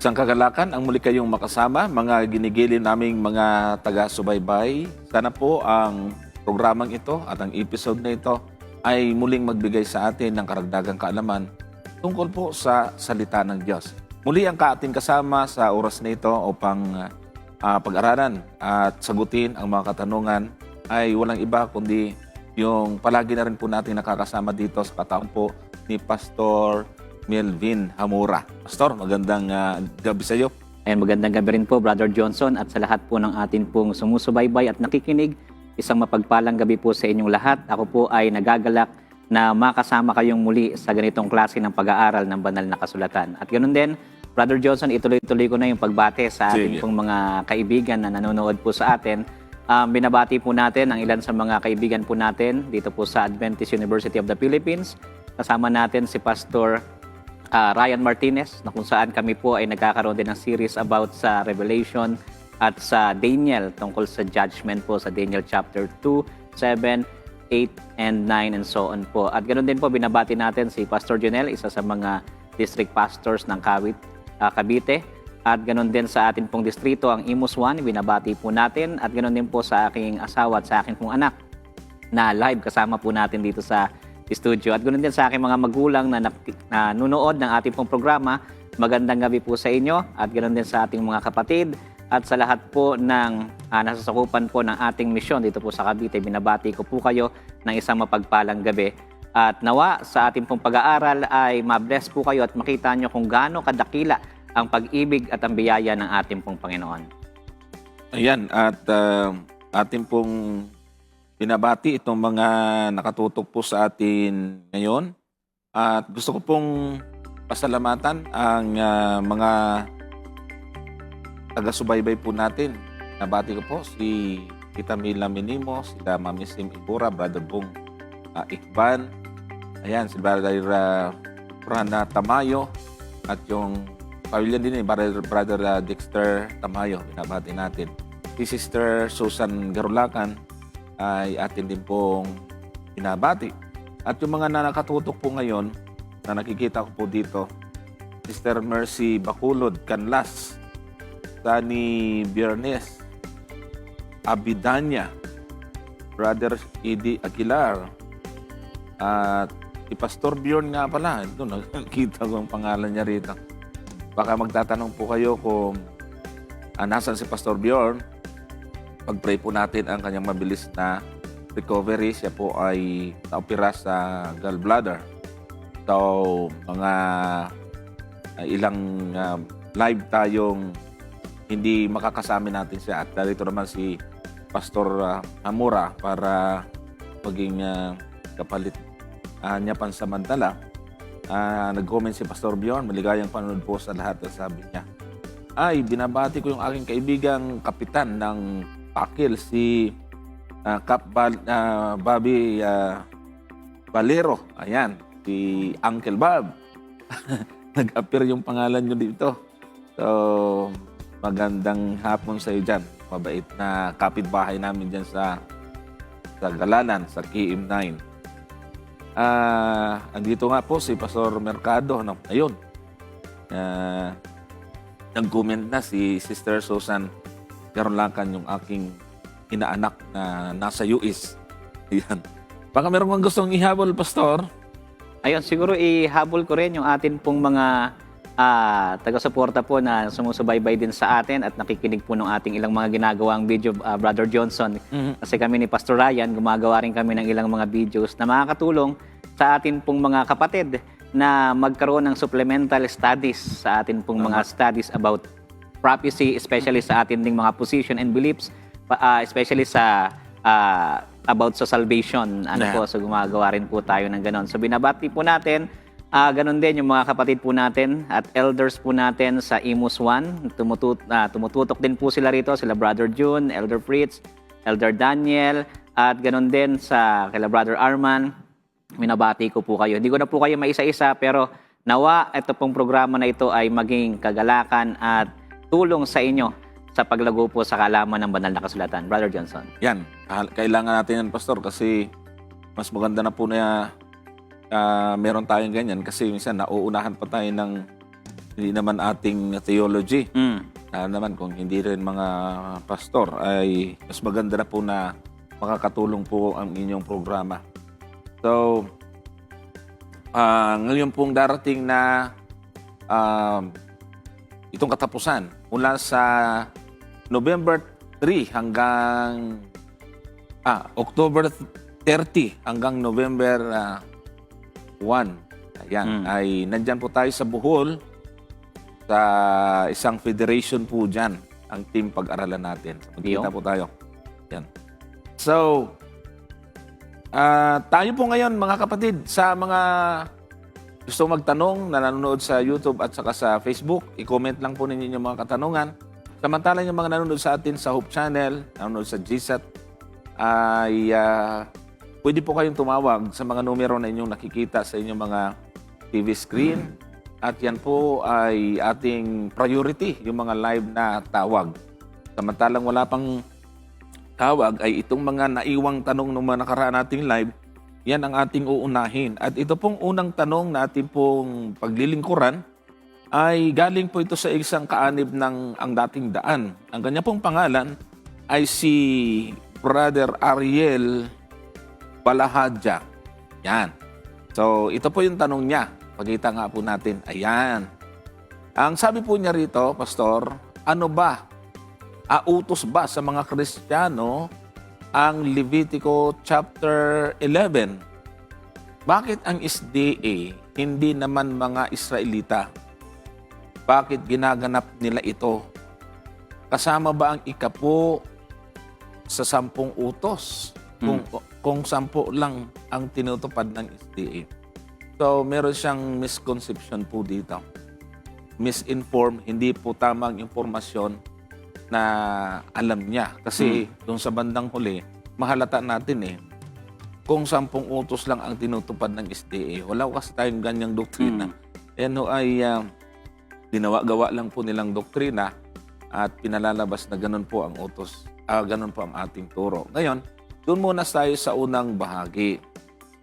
Isang kagalakan ang muli kayong makasama, mga ginigilin naming mga taga-subaybay. Sana po ang programang ito at ang episode na ito ay muling magbigay sa atin ng karagdagang kaalaman tungkol po sa salita ng Diyos. Muli ang ating kasama sa oras na ito upang pag-aralan at sagutin ang mga katanungan ay walang iba kundi yung palagi na rin po natin nakakasama dito sa kataon po ni Pastor Melvin Hamura. Pastor, magandang gabi sa iyo. Ayan, magandang gabi rin po, Brother Johnson, at sa lahat po ng atin pong sumusubaybay at nakikinig. Isang mapagpalang gabi po sa inyong lahat. Ako po ay nagagalak na makasama kayong muli sa ganitong klase ng pag-aaral ng banal na kasulatan. At ganoon din, Brother Johnson, ituloy-tuloy ko na yung pagbate sa ating pong mga kaibigan na nanonood po sa atin. Binabati po natin ang ilan sa mga kaibigan po natin dito po sa Adventist University of the Philippines. Kasama natin si Pastor Ryan Martinez, na kung saan kami po ay nagkakaroon din ng series about sa Revelation at sa Daniel, tungkol sa judgment po sa Daniel chapter 2, 7, 8, and 9, and so on po. At ganoon din po, binabati natin si Pastor Jonel, isa sa mga district pastors ng Cavite. At ganoon din sa atin pong distrito, ang Imus 1, binabati po natin. At ganoon din po sa aking asawa at sa aking pong anak na live kasama po natin dito sa studio. At ganoon din sa aking mga magulang na nanonood ng ating pong programa. Magandang gabi po sa inyo. At ganoon din sa ating mga kapatid at sa lahat po ng nasasakupan po ng ating misyon dito po sa Cavite. Binabati ko po kayo ng isang mapagpalang gabi. At nawa sa ating pong pag-aaral ay mabless po kayo at makita nyo kung gaano kadakila ang pag-ibig at ang biyaya ng ating pong Panginoon. Ayan, at ating pong binabati itong mga nakatutok po sa atin ngayon. At gusto ko pong pasalamatan ang mga taga-subaybay po natin. Nabati ko po si Tita Mila Minimo, sila Mami Sim Ibura, Brother Bong Ikban, ayan, si Brother Rana Tamayo, at yung pamilya din Brother Dexter Tamayo, binabati natin. Si Sister Susan Garulacan ay atin din pong binabati. At yung mga nakatutok po ngayon, na nakikita ko po dito, Sister Mercy Baculod Canlas, Dani Biernes, Abidanya, Brother Edi Aguilar, at si Pastor Bjorn nga pala. Ito, nakikita ko ang pangalan niya rito. Baka magtatanong po kayo kung nasan si Pastor Bjorn. Pag-pray po natin ang kanyang mabilis na recovery. Siya po ay naopera sa gallbladder. So, mga ilang live tayong hindi makakasama natin siya. At dito naman si Pastor Hamura para maging kapalit niya pansamantala. Nag-comment si Pastor Bjorn, maligayang panonood po sa lahat. At sabi niya, ay, binabati ko yung aking kaibigang kapitan ng Pakil, si Bobby Valero. Ayan, si Uncle Bob. Nag-appear yung pangalan nyo dito. So, magandang hapon sa iyo dyan. Mabait na kapitbahay namin dyan sa Galanan, sa KM9. Andito nga po si Pastor Mercado. Ayun. Nag-comment na si Sister Susan Garulacan, yung aking inaanak na nasa US. Ayan. Baka meron kang gustong ihabol, Pastor? Ayun, siguro ihabol ko rin yung atin pong mga taga-suporta po na sumusubaybay din sa atin at nakikinig po ng ating ilang mga ginagawang video, Brother Johnson. Kasi kami ni Pastor Ryan, gumagawa rin kami ng ilang mga videos na makakatulong sa atin pong mga kapatid na magkaroon ng supplemental studies sa atin pong mga studies about prophecy, especially sa atin ding mga position and beliefs, especially sa about sa salvation. So gumagawa rin po tayo ng ganon. So binabati po natin, ganon din yung mga kapatid po natin at elders po natin sa Imus 1. Tumututok din po sila rito, sila Brother June, Elder Fritz, Elder Daniel, at ganon din sa kila Brother Arman. Minabati ko po kayo. Hindi ko na po kayo maisa-isa, pero nawa ito pong programa na ito ay maging kagalakan at tulong sa inyo sa paglago po sa kaalaman ng banal na kasulatan. Brother Johnson. Yan. Kailangan natin yan, Pastor, kasi mas maganda na po na meron tayong ganyan kasi minsan nauunahan pa tayo ng hindi naman ating theology. Mm. Naman kung hindi rin mga pastor, ay mas maganda na po na makakatulong po ang inyong programa. So, ngayon pong darating na itong katapusan mula sa November 3 hanggang October 30 hanggang November 1. Ayan, ay nandyan po tayo sa Bohol sa isang federation po dyan ang team pag-aralan natin. Magkita po tayo. Yan. So, tayo po ngayon mga kapatid sa mga gusto magtanong na nanonood sa YouTube at saka sa Facebook, i-comment lang po ninyo yung mga katanungan. Samantalang yung mga nanonood sa atin sa Hope Channel, nanonood sa GSAT, ay pwede po kayong tumawag sa mga numero na inyong nakikita sa inyong mga TV screen. At yan po ay ating priority, yung mga live na tawag. Samantalang wala pang tawag, ay itong mga naiwang tanong ng mga nakaraan nating live, yan ang ating uunahin. At ito pong unang tanong na ating pong paglilingkuran ay galing po ito sa isang kaanib ng ang dating daan. Ang kanya pong pangalan ay si Brother Ariel Balahadja. Yan. So ito po yung tanong niya. Pagkita nga po natin. Ayan. Ang sabi po niya rito, Pastor, ano ba? Utos ba sa mga Kristiyano ang Levitico chapter 11? Bakit ang SDA hindi naman mga Israelita? Bakit ginaganap nila ito? Kasama ba ang ikapo sa 10 utos? Kung 10 lang ang tinutupad ng SDA. So, meron siyang misconception po dito. Misinform, hindi po tamang impormasyon na alam niya. Kasi doon sa bandang huli, mahalata natin kung 10 utos lang ang tinutupad ng SDA. Wala kasi tayong ganyang doktrina. Yan ay ginawa-gawa lang po nilang doktrina at pinalalabas na ganun po ang utos. Ganun po ang ating turo. Ngayon, doon muna tayo sa unang bahagi.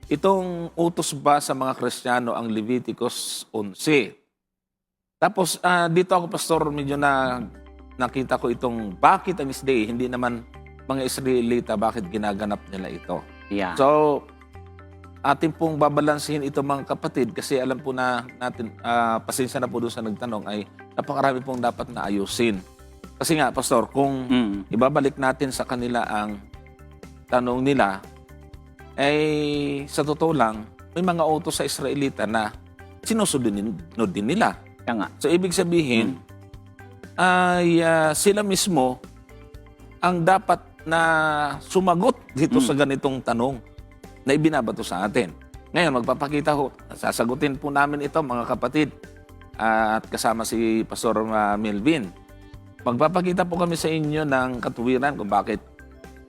Itong utos ba sa mga Kristiyano ang Leviticus 11? Tapos dito ako, Pastor, medyo nakita ko itong bakit ang SDA, hindi naman mga Israelita, bakit ginaganap nila ito. Yeah. So, atin pong babalansin ito mga kapatid kasi alam po na natin, pasensya na po doon sa nagtanong, ay napakarami pong dapat na ayusin. Kasi nga, Pastor, kung ibabalik natin sa kanila ang tanong nila, ay sa totoo lang, may mga utos sa Israelita na sinusunod din nila. Kaya nga. So, ibig sabihin, ay sila mismo ang dapat na sumagot dito sa ganitong tanong na ibinabato sa atin. Ngayon, magpapakita ko, sasagutin po namin ito mga kapatid at kasama si Pastor Melvin. Magpapakita po kami sa inyo ng katuwiran kung bakit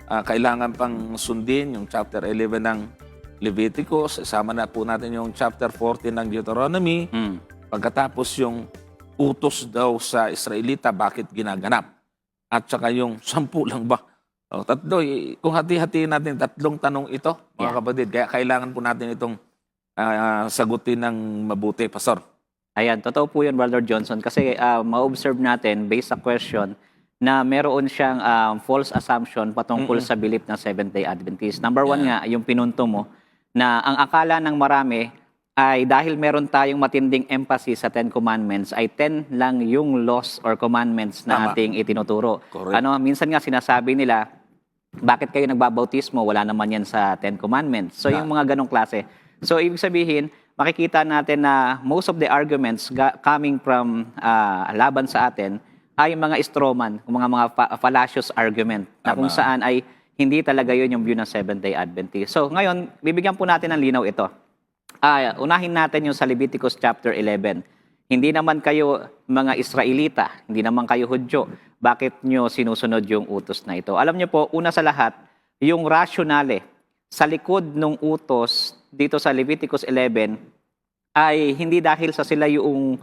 kailangan pang sundin yung chapter 11 ng Leviticus. Sama na po natin yung chapter 14 ng Deuteronomy. Pagkatapos yung utos daw sa Israelita, bakit ginaganap? At saka yung 10 lang ba? Tatlo, kung hati-hati natin 3 tanong ito, mga kapatid, kaya kailangan po natin itong sagutin ng mabuti, Pastor. Ayan, totoo po yun, Brother Johnson. Kasi ma-observe natin, based sa question, na meron siyang false assumption patungkol sa belief ng Seventh-day Adventist. Number 1 nga, yung pinunto mo, na ang akala ng marami ay dahil meron tayong matinding emphasis sa 10 Commandments, ay 10 lang yung laws or commandments na ating itinuturo. Correct. Minsan nga sinasabi nila, bakit kayo nagbabautismo? Wala naman yan sa 10 Commandments. So yung mga ganong klase. So ibig sabihin, makikita natin na most of the arguments coming from laban sa atin ay mga strawman, mga fallacious argument na kung saan ay hindi talaga yun yung view ng Seventh-day Adventist. So ngayon, bibigyan po natin ng linaw ito. Unahin natin yung sa Leviticus chapter 11. Hindi naman kayo mga Israelita, hindi naman kayo Hudyo. Bakit nyo sinusunod yung utos na ito? Alam nyo po, una sa lahat, yung rationale sa likod ng utos dito sa Leviticus 11 ay hindi dahil sa sila yung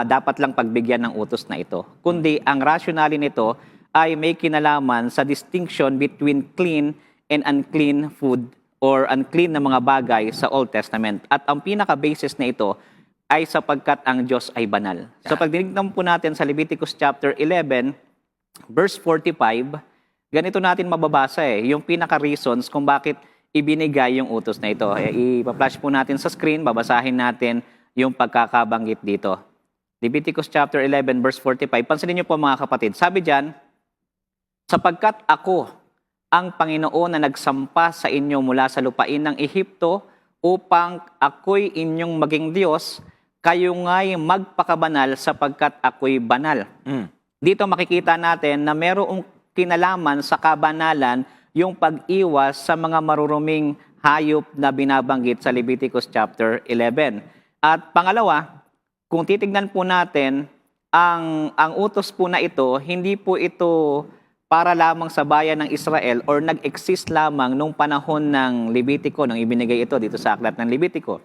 dapat lang pagbigyan ng utos na ito. Kundi ang rationale nito ay may kinalaman sa distinction between clean and unclean food or unclean na mga bagay sa Old Testament. At ang pinaka-basis na ito ay sapagkat ang Diyos ay banal. So pag dinignan po natin sa Leviticus chapter 11, verse 45, ganito natin mababasa yung pinaka-reasons kung bakit ibinigay yung utos na ito. Ipa-flash po natin sa screen, babasahin natin yung pagkakabanggit dito. Leviticus chapter 11, verse 45. Pansinin niyo po mga kapatid, sabi diyan, sapagkat ako ang Panginoon na nagsampa sa inyo mula sa lupain ng Ehipto upang ako'y inyong maging Diyos, kayo nga'y magpakabanal sapagkat ako'y banal. Dito makikita natin na merong kinalaman sa kabanalan yung pag-iwas sa mga maruruming hayop na binabanggit sa Leviticus chapter 11. At pangalawa, kung titignan po natin, ang utos po na ito, hindi po ito para lamang sa bayan ng Israel or nag-exist lamang nung panahon ng Levitico, nung ibinigay ito dito sa aklat ng Levitico.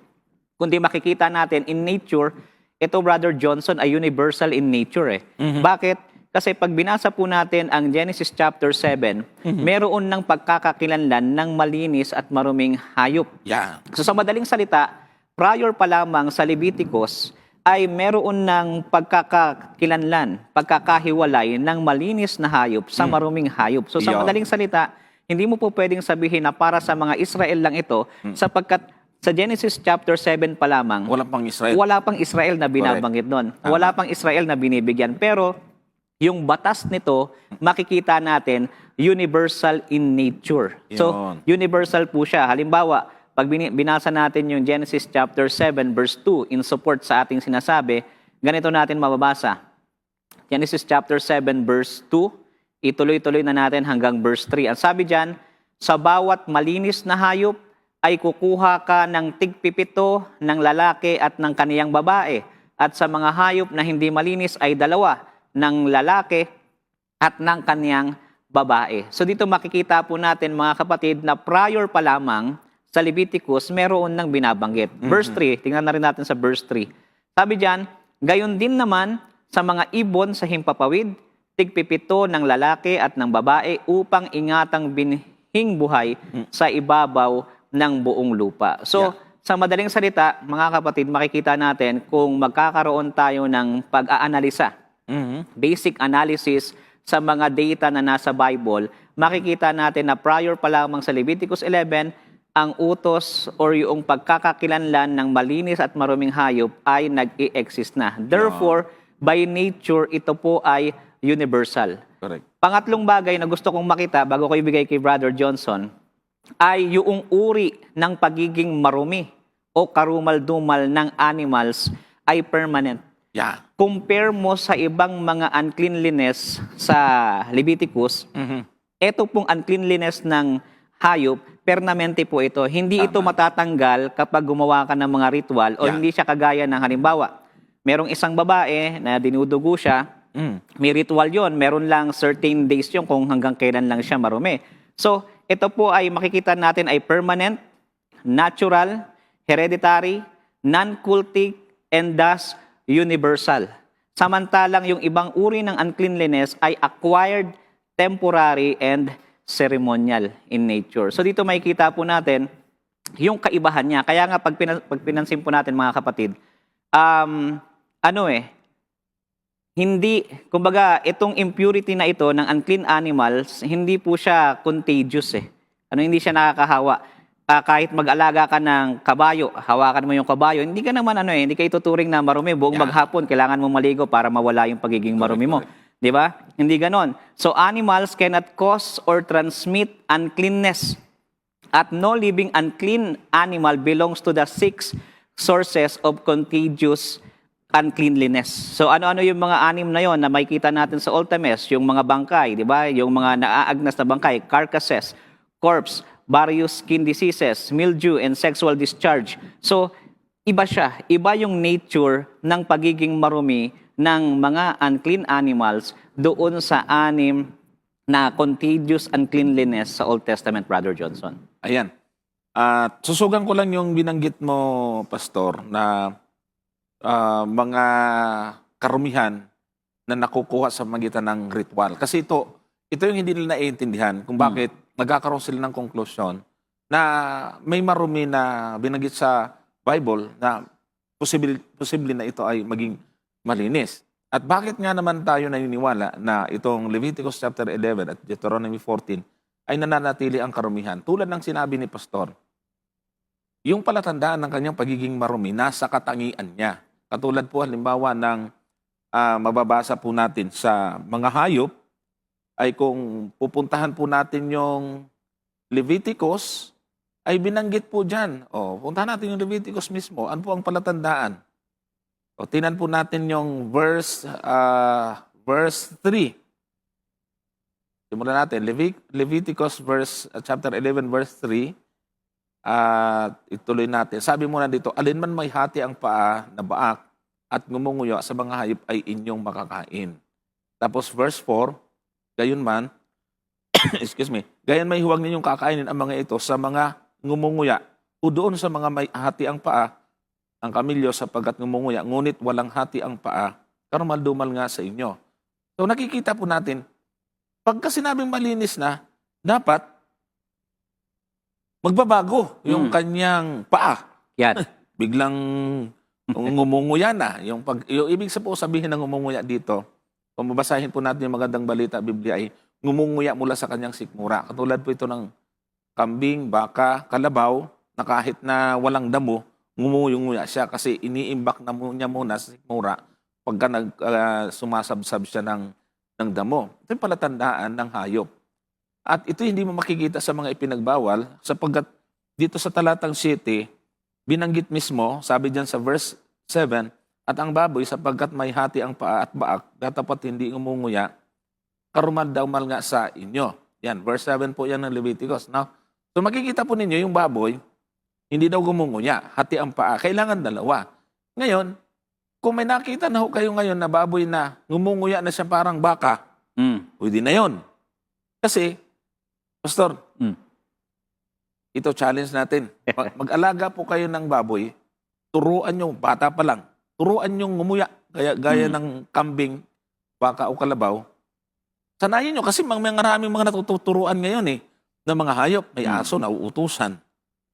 Kundi makikita natin in nature, ito Brother Johnson ay universal in nature Bakit? Kasi pag binasa po natin ang Genesis chapter 7, meron ng pagkakakilanlan ng malinis at maruming hayop. Yeah. So sa madaling salita, prior pa lamang sa Leviticus, ay meron ng pagkakakilanlan, pagkakahiwalay ng malinis na hayop sa maruming hayop. So sa Yun. madaling salita, hindi mo po pwedeng sabihin na para sa mga Israel lang ito, sapagkat sa Genesis chapter 7 pa lamang, Wala pang Israel. wala pang Israel na binabanggit doon. Wala pang Israel na binibigyan. Pero yung batas nito, makikita natin, universal in nature. So, Yun. universal po siya. Halimbawa, pag binasa natin yung Genesis chapter 7 verse 2 in support sa ating sinasabi, ganito natin mababasa. Genesis chapter 7 verse 2, ituloy-tuloy na natin hanggang verse 3. Ang sabi diyan, sa bawat malinis na hayop ay kukuha ka ng tigpipito ng lalaki at ng kaniyang babae. At sa mga hayop na hindi malinis ay 2 ng lalaki at ng kaniyang babae. So dito makikita po natin mga kapatid na prior pa lamang sa Leviticus, meron ng binabanggit. Verse 3, tingnan na rin natin sa verse 3. Sabi diyan, gayon din naman sa mga ibon sa himpapawid, tigpipito ng lalaki at ng babae upang ingatang binhing buhay sa ibabaw ng buong lupa. So, sa madaling salita, mga kapatid, makikita natin kung magkakaroon tayo ng pag-aanalisa, basic analysis sa mga data na nasa Bible, makikita natin na prior pa lamang sa Leviticus 11, ang utos or yung pagkakakilanlan ng malinis at maruming hayop ay nag-i-exist na. Therefore, by nature, ito po ay universal. Correct. Pangatlong bagay na gusto kong makita bago ko ibigay kay Brother Johnson ay yung uri ng pagiging marumi o karumal-dumal ng animals ay permanent. Yeah. Compare mo sa ibang mga uncleanliness sa Leviticus, ito pong uncleanliness ng hayop, permanente po ito. Hindi ito matatanggal kapag gumawa ka ng mga ritual o hindi siya kagaya ng halimbawa. Merong isang babae na dinudugo siya, may ritual yon, meron lang certain days yon kung hanggang kailan lang siya marumi. So, ito po ay makikita natin ay permanent, natural, hereditary, non-cultic, and thus universal. Samantalang yung ibang uri ng uncleanliness ay acquired, temporary, and ceremonial in nature. So dito makikita po natin yung kaibahan niya. Kaya nga pag pinansin po natin mga kapatid, hindi, kumbaga, itong impurity na ito ng unclean animals, hindi po siya contagious hindi siya nakakahawa. Kahit mag-alaga ka ng kabayo, hawakan mo yung kabayo, hindi ka naman hindi ka ituturing na marumi. Buong maghapon, kailangan mo maligo para mawala yung pagiging marumi mo. Di ba? Hindi ganon. So, animals cannot cause or transmit uncleanness. At no living unclean animal belongs to the 6 sources of contagious uncleanliness. So, ano-ano yung mga anim na yon na makikita natin sa Old Testament? Yung mga bangkay, di ba? Yung mga naaagnas na bangkay, carcasses, corpse, various skin diseases, mildew, and sexual discharge. So, iba siya. Iba yung nature ng pagiging marumi ng mga unclean animals doon sa anim na contagious uncleanliness sa Old Testament, Brother Johnson. Ayan. Susugan ko lang yung binanggit mo, Pastor, na mga karumihan na nakukuha sa magitan ng ritual. Kasi ito yung hindi nila naiintindihan kung bakit nagkakaroon sila ng konklusyon na may marumi na binanggit sa Bible na posible na ito ay maging malinis. At bakit nga naman tayo naniniwala na itong Leviticus chapter 11 at Deuteronomy 14 ay nananatili ang karumihan? Tulad ng sinabi ni Pastor, yung palatandaan ng kanyang pagiging marumi nasa katangian niya. Katulad po halimbawa ng mababasa po natin sa mga hayop, ay kung pupuntahan po natin yung Leviticus, ay binanggit po dyan. Puntahan natin yung Leviticus mismo. Ano po ang palatandaan? Tingnan po natin yung verse 3. Simulan natin. Leviticus chapter 11 verse 3. Ituloy natin. Sabi muna dito, alinman may hati ang paa na baak at ngumunguya sa mga hayop ay inyong makakain. Tapos verse 4, gayon man, excuse me, gayon may huwag ninyong kakainin ang mga ito sa mga ngumunguya o doon sa mga may hati ang paa, ang kamilyo sapagkat ngumunguya, ngunit walang hati ang paa, karumal-dumal nga sa inyo. So nakikita po natin, pagka sinabing malinis na, dapat magbabago yung kanyang paa. Yan. Biglang ngumunguya na. Yung ibig sabihin ng ngumunguya dito, kung mabasahin po natin yung magandang balita Biblia ay ngumunguya mula sa kanyang sikmura. Katulad po ito ng kambing, baka, kalabaw, na kahit na walang damo, ngumunguya siya kasi iniimbak na niya muna sa sikmura pagka sumasabsab siya ng damo. Ito yung palatandaan ng hayop. At ito hindi mo makikita sa mga ipinagbawal sapagkat dito sa talatang 7, binanggit mismo, sabi diyan sa verse 7, at ang baboy sapagkat may hati ang paa at baak, datapat hindi ngumunguya, karumal-dumal nga sa inyo. Yan, verse 7 po yan ng Leviticus. Now, so makikita po ninyo yung baboy, hindi daw ngumunguya, hati ang paa, kailangan dalawa. Ngayon, kung may nakita na ho kayo ngayon na baboy na ngumunguya na siya parang baka, pwede na yon. Kasi, Pastor, ito challenge natin. Mag-alaga po kayo ng baboy, turuan nyo, bata pa lang, turuan nyo ngumuya, gaya ng kambing, baka o kalabaw. Sanayin nyo, kasi maraming mga natuturuan ngayon ng mga hayop, may aso, nauutusan.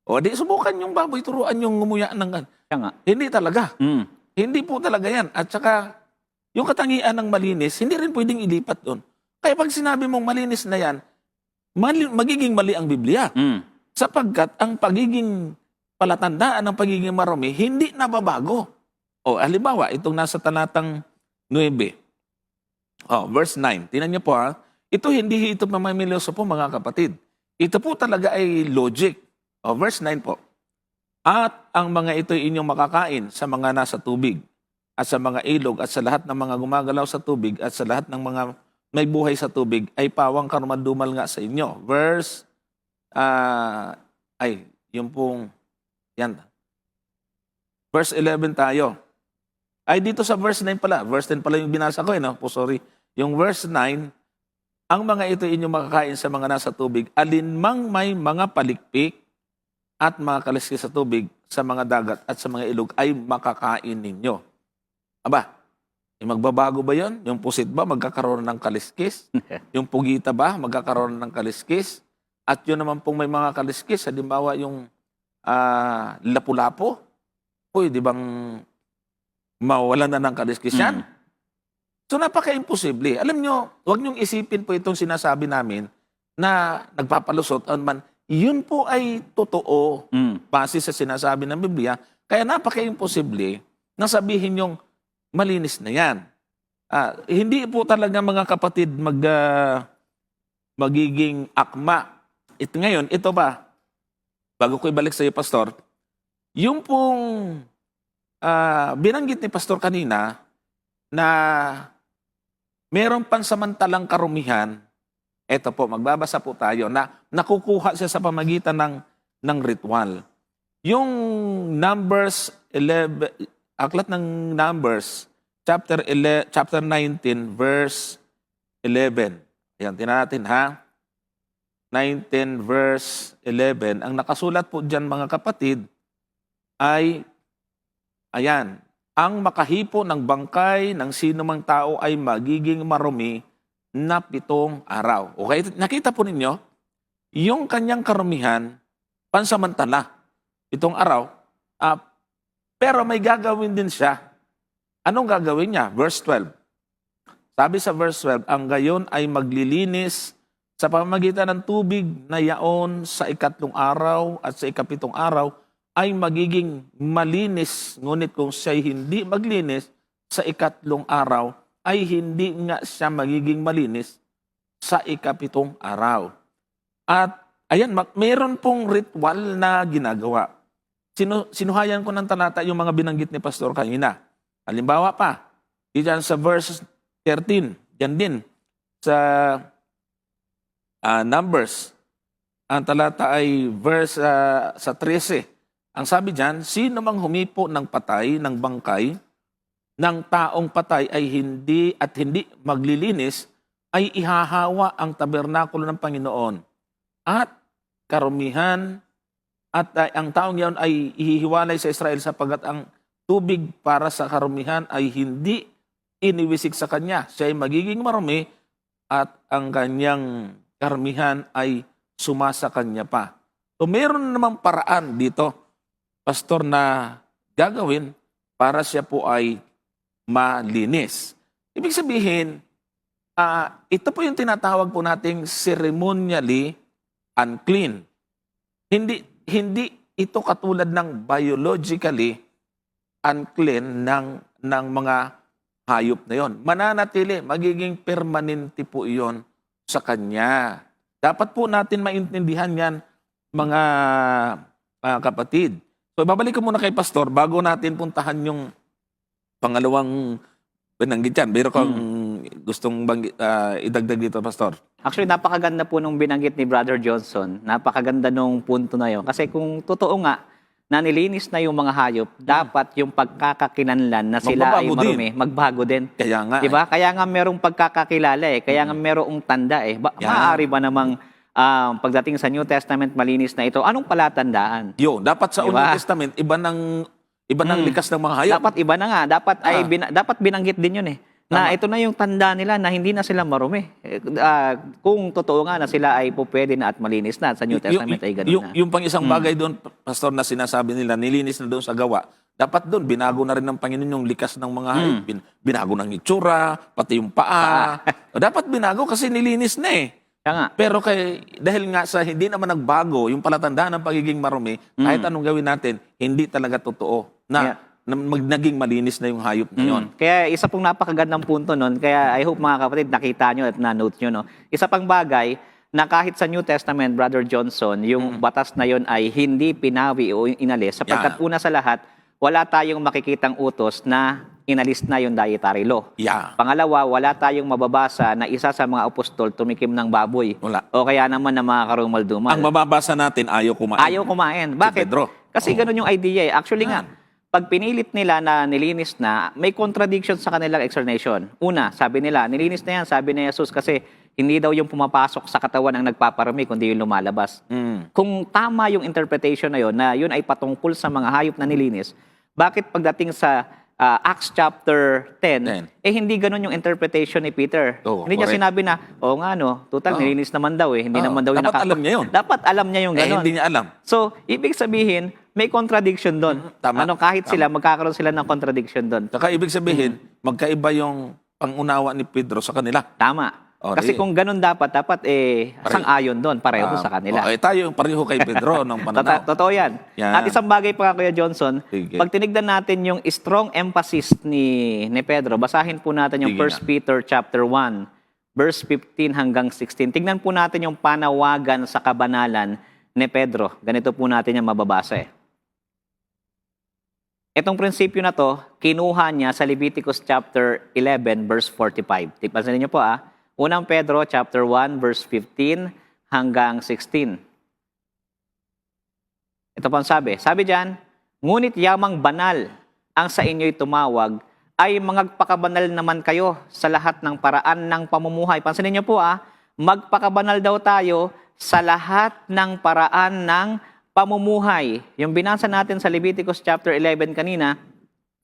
O di, subukan yung baboy, turuan yung ngumuya ng... Hindi talaga. Hindi po talaga yan. At saka, yung katangian ng malinis, hindi rin pwedeng ilipat doon. Kaya pag sinabi mong malinis na yan, magiging mali ang Biblia. Sapagkat ang pagiging palatandaan ng pagiging marumi, hindi nababago. Halimbawa, itong nasa talatang 9. Verse 9. Tingnan niyo po ito hindi ito mamimiloso po mga kapatid. Ito po talaga ay logic. Verse 9 po. At ang mga ito ay inyong makakain sa mga nasa tubig at sa mga ilog at sa lahat ng mga gumagalaw sa tubig at sa lahat ng mga may buhay sa tubig ay pawang karumal-dumal nga sa inyo. Verse, yung pong, yan. Verse 11 tayo. Ay, dito sa verse 9 pala. Verse 10 pala yung binasa ko, sorry. Yung verse 9, ang mga ito inyong makakain sa mga nasa tubig, alinmang may mga palikpik at mga kaliskis sa tubig, sa mga dagat at sa mga ilog ay makakain ninyo. Aba, magbabago ba yon? Yung pusit ba magkakaroon ng kaliskis? Yung pugita ba magkakaroon ng kaliskis? At yun naman pong may mga kaliskis, halimbawa yung lapu-lapo, di bang mawalan na ng kaliskis yan? So napaka-imposible. Alam nyo, huwag nyong isipin po itong sinasabi namin na nagpapalusot man. Yun po ay totoo base sa sinasabi ng Biblia. Kaya napaka-imposible na sabihin yung malinis na yan. Hindi po talaga mga kapatid magiging akma. Ngayon, ito ba? Bago ko ibalik sa iyo, Pastor, yung pong binanggit ni Pastor kanina na meron pansamantalang karumihan, eto po, magbabasa po tayo na nakukuha siya sa pamagitan ng ritual. Yung Numbers 11, aklat ng Numbers, chapter 19, verse 11. Ayan, tingnan natin 19 verse 11. Ang nakasulat po dyan mga kapatid ay, ayan, ang makahipo ng bangkay ng sinumang tao ay magiging marumi na 7 araw. Okay, nakita po ninyo, yung kanyang karumihan, pansamantala, 7 araw, Pero may gagawin din siya. Anong gagawin niya? Verse 12. Sabi sa verse 12, ang gayon ay maglilinis sa pamamagitan ng tubig na yaon sa ikatlong araw at sa ikapitong araw ay magiging malinis. Ngunit kung siya'y hindi maglinis sa ikatlong araw, ay hindi nga siya magiging malinis sa ikapitong araw. At ayan, meron pong ritual na ginagawa. Sinuhayan ko ng talata yung mga binanggit ni Pastor kanina. Halimbawa pa, diyan sa verse 13, yan din, sa Numbers, ang talata ay verse sa 13. Ang sabi diyan, sino mang humipo ng patay, ng bangkay, ng taong patay ay hindi maglilinis, ay ihahawa ang tabernakulo ng Panginoon. At karumihan, at ang taong yaon ay ihihiwalay sa Israel sapagat ang tubig para sa karumihan ay hindi iniwisik sa kanya. Siya ay magiging marumi at ang kanyang karamihan ay sumasa kanya pa. So meron namang paraan dito, Pastor, na gagawin para siya po ay malinis. Ibig sabihin, ito po yung tinatawag po nating ceremonially unclean. Hindi ito katulad ng biologically unclean ng mga hayop na yon. Mananatili, magiging permanente po iyon sa kanya. Dapat po natin maintindihan yan, mga kapatid. So, babalik ko muna kay Pastor bago natin puntahan yung pangalawang binanggit yan. Pero kung gustong idagdag dito, Pastor. Actually, napakaganda po nung binanggit ni Brother Johnson. Napakaganda nung punto na yun. Kasi kung totoo nga, na nilinis na yung mga hayop, dapat yung pagkakakinanlan na sila ay marumi, magbago din. Kaya nga. Diba? Kaya nga merong pagkakakilala eh. Kaya nga merong tanda eh. Maaari ba namang pagdating sa New Testament malinis na ito, anong palatandaan? Dapat sa Diba? Old Testament, iba ng likas ng mga hayop. Dapat iba na nga. Dapat binanggit din yun eh. Na ito na yung tanda nila na hindi na sila marumi. Kung totoo nga na sila ay po pwede na at malinis na, sa New Testament ay gano'n na. Yung pang isang bagay doon, Pastor, na sinasabi nila, nilinis na doon sa gawa, dapat doon, binago na rin ng Panginoon yung likas ng mga hayop. Binago ng itsura, pati yung paa. Dapat binago kasi nilinis na eh. Nga. Pero dahil nga sa hindi naman nagbago, yung palatandaan ng pagiging marumi, kahit anong gawin natin, hindi talaga totoo na naging malinis na yung hayop na yun. Kaya isa pong napakagandang punto nun. Kaya I hope mga kapatid nakita nyo at na-note nyo. No? Isa pang bagay na kahit sa New Testament, Brother Johnson, yung batas na yun ay hindi pinawi o inalis. Sapagkat una sa lahat, wala tayong makikitang utos na inalis na yung dietary law. Pangalawa, wala tayong mababasa na isa sa mga apostol tumikim ng baboy. Wala. O kaya naman ng mga karumal-dumal. Ang mababasa natin, ayaw kumain. Ayaw kumain. Bakit? Si Pedro. Kasi ganun yung idea eh. Actually nga, pag pinilit nila na nilinis na, may contradiction sa kanilang explanation. Una, sabi nila, nilinis na yan, sabi ni Jesus, kasi hindi daw yung pumapasok sa katawan ang nagpaparami, kundi yung lumalabas. Kung tama yung interpretation na yun ay patungkol sa mga hayop na nilinis, bakit pagdating sa Acts chapter 10, hindi ganun yung interpretation ni Peter. Hindi niya sinabi na, total, nilinis naman daw eh. Hindi naman daw yung dapat alam niya yun. Dapat alam niya yung ganun. Hindi niya alam. So, ibig sabihin, may contradiction doon. Kahit sila, magkakaroon sila ng contradiction doon. Saka ibig sabihin, magkaiba yung pangunawa ni Pedro sa kanila. Tama. Kasi kung ganun dapat sang-ayon doon, pareho sa kanila. Tayo yung pareho kay Pedro ng pananaw. Totoo yan. At isang bagay pa, Kuya Johnson, pag tinignan natin yung strong emphasis ni Pedro, basahin po natin yung 1 Peter chapter 1, verse 15 hanggang 16. Tignan po natin yung panawagan sa kabanalan ni Pedro. Ganito po natin yung mababasa eh. Itong prinsipyo na to, kinuha niya sa Leviticus chapter 11, verse 45. Tipansinin niyo po Unang Pedro chapter 1, verse 15 hanggang 16. Ito po ang sabi. Sabi diyan, ngunit yamang banal ang sa inyo'y tumawag, ay magpakabanal naman kayo sa lahat ng paraan ng pamumuhay. Pansinin niyo po magpakabanal daw tayo sa lahat ng paraan ng pamumuhay. Yung binasa natin sa Leviticus chapter 11 kanina,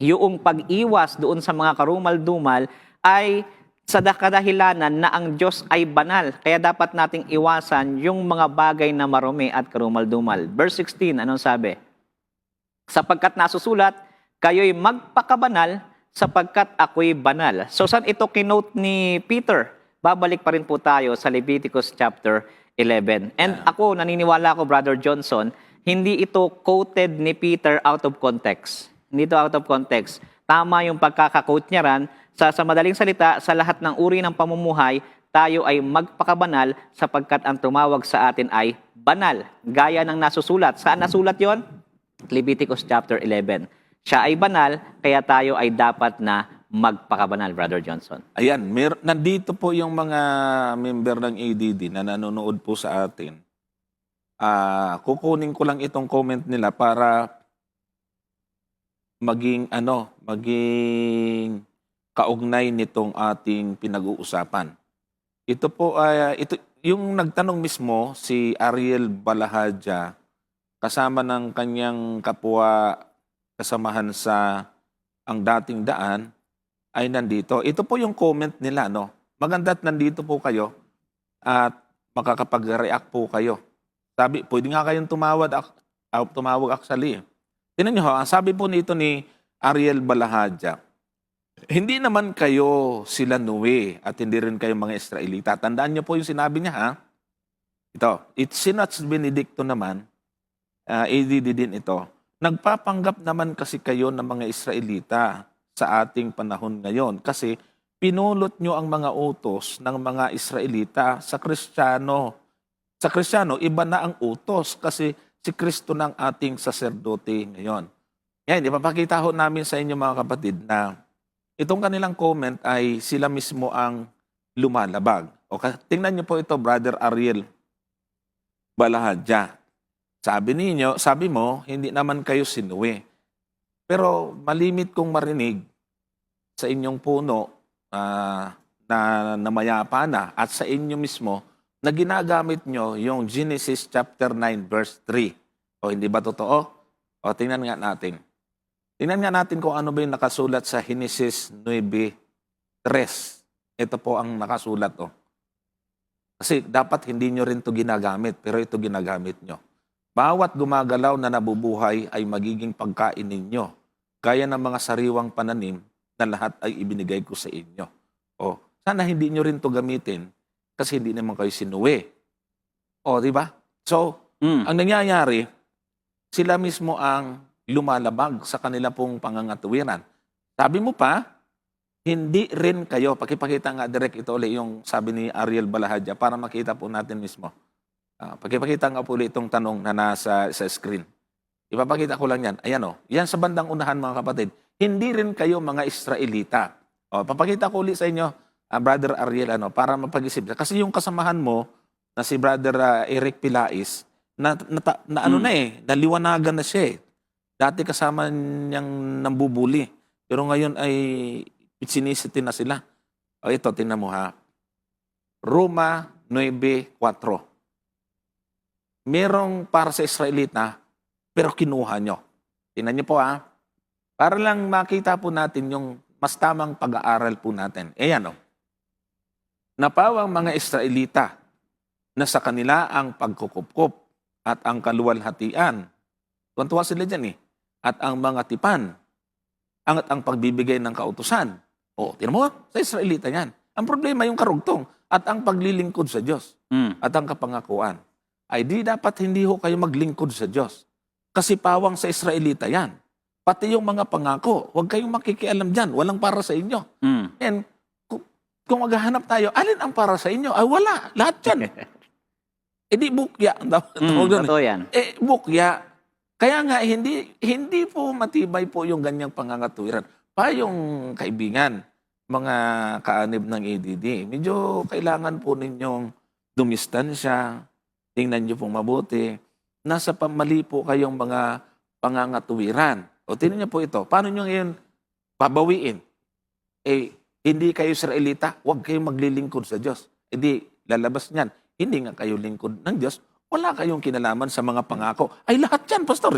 yung pag-iwas doon sa mga karumal-dumal ay sa kadahilanan na ang Diyos ay banal. Kaya dapat nating iwasan yung mga bagay na marumi at karumal-dumal. Verse 16, anong sabi? Sapagkat nasusulat, kayo'y magpakabanal sapagkat ako'y banal. So saan ito kinote ni Peter? Babalik pa rin po tayo sa Leviticus chapter 11. And ako, naniniwala ako, Brother Johnson, hindi ito quoted ni Peter out of context. Hindi ito out of context. Tama yung pagkaka-quote niya ran. Sa madaling salita, sa lahat ng uri ng pamumuhay, tayo ay magpakabanal sapagkat ang tumawag sa atin ay banal. Gaya ng nasusulat. Saan nasulat yon? Leviticus chapter 11. Siya ay banal, kaya tayo ay dapat na magpakabanal, Brother Johnson. Ayan, nandito po yung mga member ng ADD na nanonood po sa atin. Kukunin ko lang itong comment nila para maging kaugnay nitong ating pinag-uusapan. Ito po ito yung nagtanong mismo si Ariel Balahadja kasama ng kanyang kapwa kasamahan sa Ang Dating Daan ay nandito. Ito po yung comment nila, no. Maganda't nandito po kayo at makakapag-react po kayo. Sabi, pwede nga kayong tumawag actually. Tingnan niyo, ang sabi po nito ni Ariel Balahadja, hindi naman kayo sila Noe at hindi rin kayo mga Israelita. Tandaan niyo po yung sinabi niya, ha? Ito, it's Synods Benedicto naman, ADD din ito. Nagpapanggap naman kasi kayo ng mga Israelita sa ating panahon ngayon kasi pinulot nyo ang mga utos ng mga Israelita sa Kristiyano. Sa Kristiyano, iba na ang utos kasi si Kristo ng ating saserdote ngayon. Yan, ipapakita ho namin sa inyo mga kapatid na itong kanilang comment ay sila mismo ang lumalabag. Tingnan niyo po ito, Brother Ariel Balahadja. Sabi mo, hindi naman kayo sinuwi. Pero malimit kong marinig sa inyong puno na namayapa na at sa inyo mismo na ginagamit nyo yung Genesis chapter 9 verse 3. O hindi ba totoo? O tingnan nga natin. Tingnan nga natin kung ano ba yung nakasulat sa Genesis 9:3. Ito po ang nakasulat. Kasi dapat hindi nyo rin ito ginagamit, pero ito ginagamit nyo. Bawat gumagalaw na nabubuhay ay magiging pagkain ninyo, gaya ng mga sariwang pananim na lahat ay ibinigay ko sa inyo. O, sana hindi nyo rin ito gamitin kasi hindi naman kayo sinuwi. O, di ba? So, ang nangyayari, sila mismo ang lumalabag sa kanila pong pangangatuwiran. Sabi mo pa, hindi rin kayo, pakipakita nga direct ito ulit yung sabi ni Ariel Balahadja para makita po natin mismo. Pakipakita nga po ulit itong tanong na nasa sa screen. Ipapakita ko lang yan. Ayan yan sa bandang unahan mga kapatid. Hindi rin kayo mga Israelita. Papakita ko ulit sa inyo, Brother Ariel, para mapag-isip. Kasi yung kasamahan mo, na si Brother Eric Pilais, naliwanagan na siya eh. Dati kasama niyang nambubuli. Pero ngayon ay sinisiti na sila. Ito, tingnan mo ha. Roma 9:4. Merong para sa Israelita, pero kinuha nyo. Tingnan nyo po ha. Para lang makita po natin yung mas tamang pag-aaral po natin. Ayan Napawang mga Israelita na sa kanila ang pagkukupkup at ang kaluwalhatian. Tuwan-tuwa sila dyan At ang mga tipan, at ang pagbibigay ng kautusan. Tingnan mo sa Israelita yan. Ang problema yung karugtong at ang paglilingkod sa Diyos at ang kapangakuan. Ay di dapat hindi ho kayo maglingkod sa Diyos. Kasi pawang sa Israelita yan. Pati yung mga pangako, huwag kayong makikialam dyan. Walang para sa inyo. And kung maghahanap tayo, alin ang para sa inyo? Ay wala, lahat yan. Di bukya. Totoo yan. Bukya. Kaya nga, hindi po matibay po yung ganyang pangangatuwiran. Pa yung kaibigan, mga kaanib ng ADD, medyo kailangan po ninyong dumistansya, tingnan nyo pong mabuti, nasa pamali po kayong mga pangangatuwiran. Tingnan nyo po ito, paano nyo ngayon babawiin? Hindi kayo Israelita, huwag kayong maglilingkod sa Diyos. Lalabas niyan, hindi nga kayo lingkod ng Diyos, wala kayong kinalaman sa mga pangako. Ay lahat yan, Pastor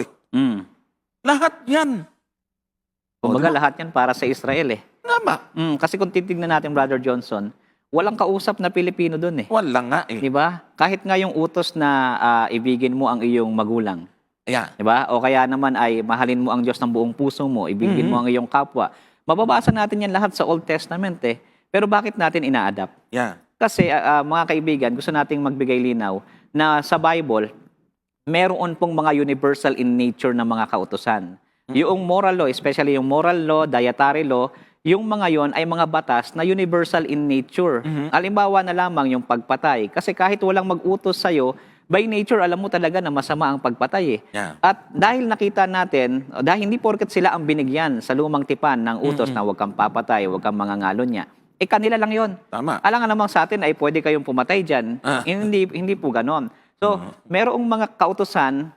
Lahat yan. Kumbaga lahat yan para sa Israel Tama. Kasi kung titignan natin, Brother Johnson, walang kausap na Pilipino doon Wala nga Di ba? Kahit nga yung utos na ibigin mo ang iyong magulang. Ayan. Diba? O kaya naman ay mahalin mo ang Diyos ng buong puso mo, ibigin mo ang iyong kapwa. Mababasa natin yan lahat sa Old Testament eh. Pero bakit natin ina-adapt? Yan. Kasi mga kaibigan, gusto nating magbigay linaw na sa Bible, meron pong mga universal in nature na mga kautusan. Yung moral law, especially yung moral law, dietary law, yung mga yon ay mga batas na universal in nature. Halimbawa na lamang yung pagpatay. Kasi kahit walang mag-utos sa'yo, by nature, alam mo talaga na masama ang pagpatay. Yan. At dahil nakita natin, dahil hindi porket sila ang binigyan sa lumang tipan ng utos na huwag kang papatay, huwag kang mangangalon niya, kanila lang yon. Tama. Alangan namang sa atin ay pwede kayong pumatay dyan. Hindi po ganon. So, merong mga kautusan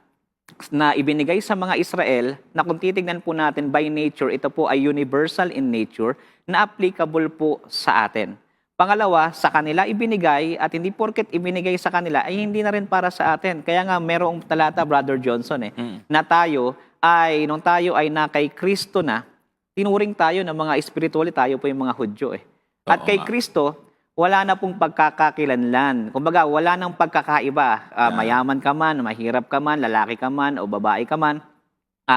na ibinigay sa mga Israel na kung titignan po natin by nature, ito po ay universal in nature na applicable po sa atin. Pangalawa, sa kanila ibinigay at hindi porket ibinigay sa kanila ay hindi na rin para sa atin. Kaya nga merong talata, Brother Johnson, na nung tayo ay na kay Kristo na, tinuring tayo ng mga espiritually, tayo po yung mga Hudyo eh. At kay Kristo, wala na pong pagkakakilanlan. Kumbaga, wala nang pagkakaiba. Mayaman ka man, mahirap ka man, lalaki ka man, o babae ka man,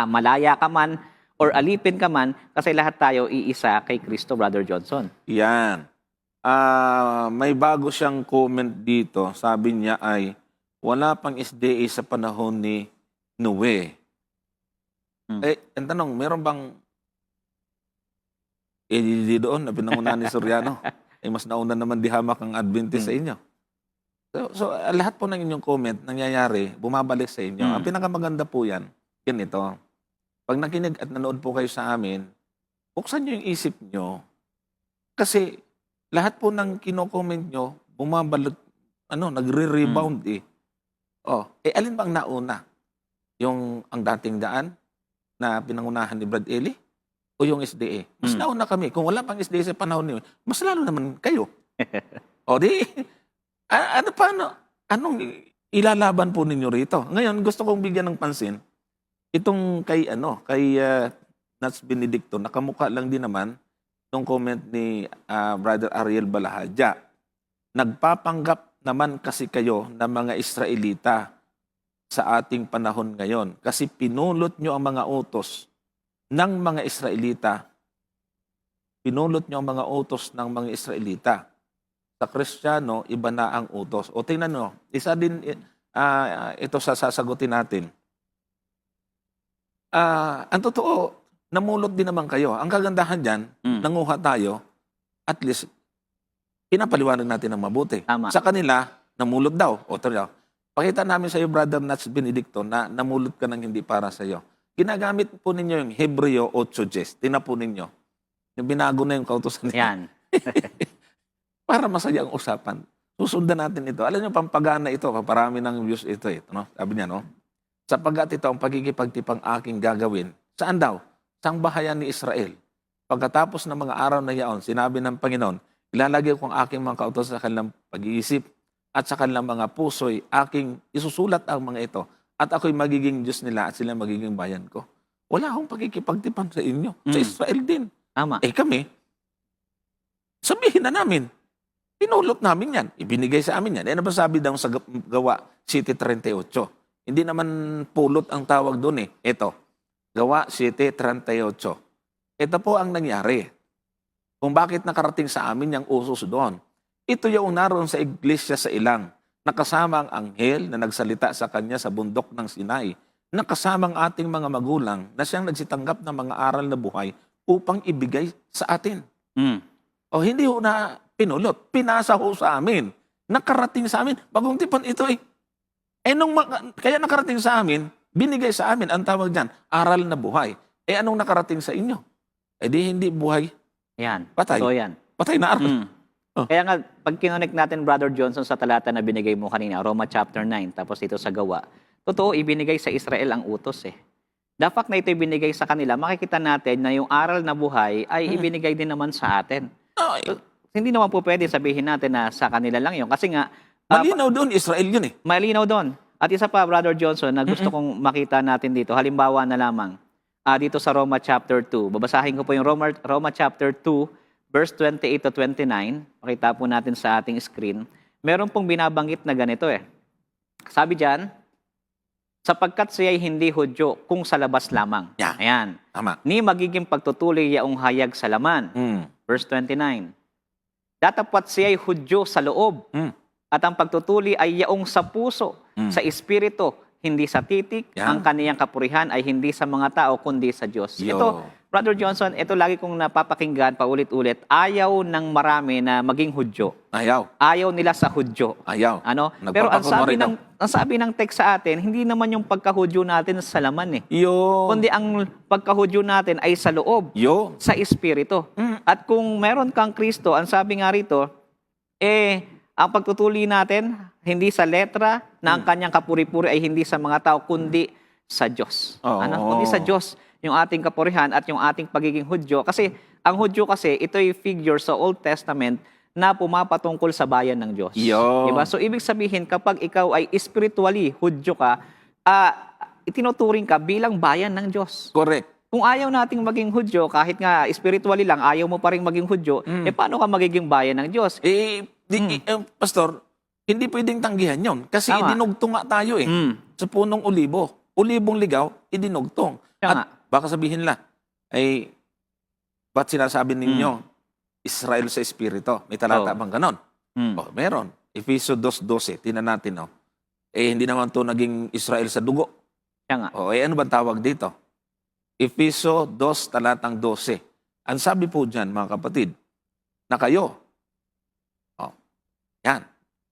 malaya ka man, or alipin ka man, kasi lahat tayo iisa kay Kristo, Brother Johnson. Yan. May bago siyang comment dito. Sabi niya ay, wala pang SDA sa panahon ni Noe. Ang tanong, meron bang EDD doon na pinangunahan ni Soriano? Mas nauna naman di hamak ang Adventist sa inyo. So, lahat po ng inyong comment, nangyayari, bumabalik sa inyo. Ang pinakamaganda po yan, ito. Pag nakinig at nanood po kayo sa amin, buksan nyo yung isip nyo. Kasi, lahat po ng kino-comment nyo, bumabalik, nagre-rebound eh. Alin bang nauna? Yung ang dating daan na pinangunahan ni Brad Eli? O yung SDA? Mas nauna kami. Kung wala pang SDA sa panahon niyo, mas lalo naman kayo. Anong ilalaban po ninyo rito? Ngayon, gusto kong bigyan ng pansin, itong kay Nats Benedicto, nakamukha lang din naman nung comment ni Brother Ariel Balahadja. Nagpapanggap naman kasi kayo ng mga Israelita sa ating panahon ngayon kasi pinulot nyo ang mga utos ng mga Israelita. Pinulot nyo ang mga utos ng mga Israelita. Sa Kristiyano, iba na ang utos. O tingnan nyo, isa din ito sa sasagutin natin. Ang totoo, namulot din naman kayo. Ang kagandahan dyan, nanguha tayo, at least, pinapaliwanag natin ng mabuti. Tama. Sa kanila, namulot daw. O ito, pakita namin sa iyo, Brother Nats Benedicto, na namulot ka ng hindi para sa iyo. Ginagamit po ninyo yung Hebreo 8:10. Tingnan po ninyo. Yung binago na yung kautusan niya. Yan. Para masaya ang usapan. Susundan natin ito. Alam niyo, pampagana ito. Paparami ng views ito. No? Sabi niya, no? Sapagat ito ang pagkikipagtipang aking gagawin. Saan daw? Sa bahayan ni Israel. Pagkatapos ng mga araw na yaon, sinabi ng Panginoon, ilalagay ko ang aking mga kautos sa kanilang pag-iisip at sa kanilang mga puso'y aking isusulat ang mga ito. At ako'y magiging Diyos nila at sila magiging bayan ko. Wala akong pagkikipagtipan sa inyo. Sa Israel din. Tama. Kami, sabihin na namin, pinulot namin yan. Ibinigay sa amin yan. Ano ba sabi daw sa Gawa City 38? Hindi naman pulot ang tawag doon eh. Ito, Gawa City 38. Ito po ang nangyari. Kung bakit nakarating sa amin yung usos doon. Ito yung naroon sa iglesia sa ilang. Nakasama ang anghel na nagsalita sa kanya sa bundok ng Sinai. Nakasama ang ating mga magulang na siyang nagsitanggap ng mga aral na buhay upang ibigay sa atin. O hindi ho na pinulot, pinasa ho sa amin. Nakarating sa amin. Bagong tipan ito eh. Kaya nakarating sa amin, binigay sa amin, ang tawag dyan, aral na buhay. Anong nakarating sa inyo? Di hindi buhay. Yan. Patay. So yan. Patay na aral. Kaya nga, pag kinonect natin, Brother Johnson, sa talata na binigay mo kanina, Roma chapter 9, tapos ito sa Gawa, totoo, ibinigay sa Israel ang utos eh. The fact na ito ibinigay sa kanila, makikita natin na yung aral na buhay ay ibinigay din naman sa atin. So, hindi naman po pwede sabihin natin na sa kanila lang yun. Kasi nga, malinaw doon, Israel yun eh. malinaw doon. At isa pa, Brother Johnson, na gusto kong makita natin dito, halimbawa na lamang, dito sa Roma chapter 2. Babasahin ko po yung Roma chapter 2, verse 28 to 29, pakita po natin sa ating screen, meron pong binabanggit na ganito eh. Sabi dyan, sapagkat siya ay hindi Hudyo kung sa labas lamang. Yeah. Ayan. Tama. Ni magiging pagtutuloy yaong hayag sa laman. Verse 29. Datapwat siya ay Hudyo sa loob, at ang pagtutuli ay yaong sa puso, sa espiritu, hindi sa titik. Yeah. Ang kaniyang kapurihan ay hindi sa mga tao, kundi sa Diyos. Yo. Ito, Brother Johnson, ito lagi kong napapakinggan paulit-ulit. Ayaw ng marami na maging Hudyo. Ayaw nila sa Hudyo. Ano? Pero ang sabi ng text sa atin, hindi naman yung pagka-Hudyo natin sa laman eh. Kundi ang pagka-Hudyo natin ay sa loob, sa espiritu. At kung meron kang Kristo, ang sabi nga rito, ang pagtutuli natin, hindi sa letra, na ang kanyang kapuri-puri ay hindi sa mga tao, kundi sa Diyos. Kundi sa Diyos yung ating kapurihan at yung ating pagiging Hudyo. Kasi ang Hudyo kasi, ito yung figure sa Old Testament na pumapatungkol sa bayan ng Diyos. Diba? So, ibig sabihin, kapag ikaw ay spiritually Hudyo ka, itinuturing ka bilang bayan ng Diyos. Correct. Kung ayaw nating maging Hudyo, kahit nga spiritually lang, ayaw mo pa rin maging Hudyo, paano ka magiging bayan ng Diyos? Pastor, hindi pwedeng tanggihan yon kasi idinugtong nga tayo sa punong olibo. Olibong ligaw, idinugtong. At baka sabihin nila, ba't sinasabi ninyo Israel sa Espiritu? May talata bang ganon? Meron. Efeso 2:12, tinan natin. Hindi naman to naging Israel sa dugo. Ano ba tawag dito? Efeso 2, talatang 12. Ang sabi po dyan, mga kapatid, na kayo,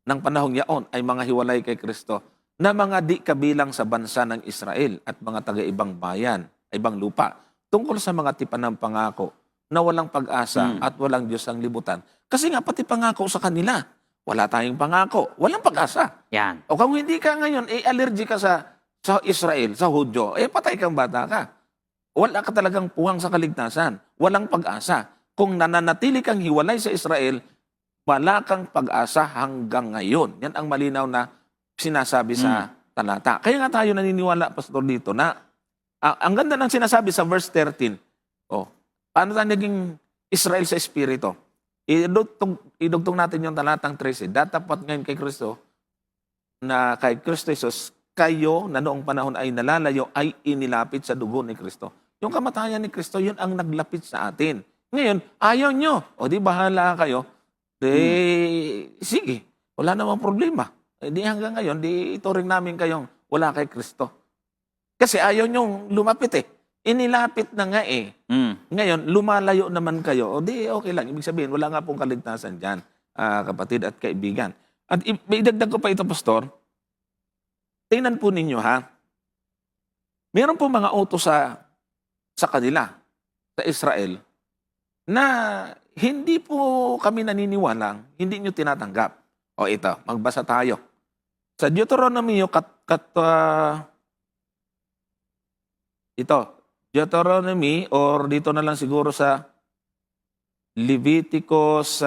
ng panahong yaon ay mga hiwalay kay Kristo na mga di kabilang sa bansa ng Israel at mga taga-ibang bayan, ibang lupa, tungkol sa mga tipan ng pangako na walang pag-asa at walang Diyos ang libutan. Kasi nga pati pangako sa kanila, wala tayong pangako, walang pag-asa. O kung hindi ka ngayon, allergic ka sa Israel, sa Hudyo, patay kang bata ka. Wala ka talagang puwang sa kaligtasan, walang pag-asa. Kung nananatili kang hiwalay sa Israel, wala kang pag-asa hanggang ngayon. Yan ang malinaw na sinasabi sa talata. Kaya nga tayo naniniwala, Pastor, dito na ang ganda ng sinasabi sa verse 13. Paano tayo naging Israel sa Espiritu? Idugtong natin yung talatang 13. Datapat ngayon kay Kristo na kay Kristo Jesus, kayo na noong panahon ay nalalayo ay inilapit sa dugo ni Kristo. Yung kamatayan ni Kristo, yun ang naglapit sa atin. Ngayon, ayaw nyo. Di bahala kayo. Sige, wala namang problema. Di hanggang ngayon, di ituring namin kayong wala kay Kristo. Kasi ayaw nyong lumapit Inilapit na nga Ngayon, lumalayo naman kayo. Di okay lang. Ibig sabihin, wala nga pong kaligtasan dyan, kapatid at kaibigan. At idagdag ko pa ito, Pastor. Tingnan po ninyo, meron po mga utos sa kanila, sa Israel, na hindi po kami naniniwalang, hindi nyo tinatanggap. Ito, magbasa tayo. Sa Deuteronomy, Deuteronomy, or dito na lang siguro sa Leviticus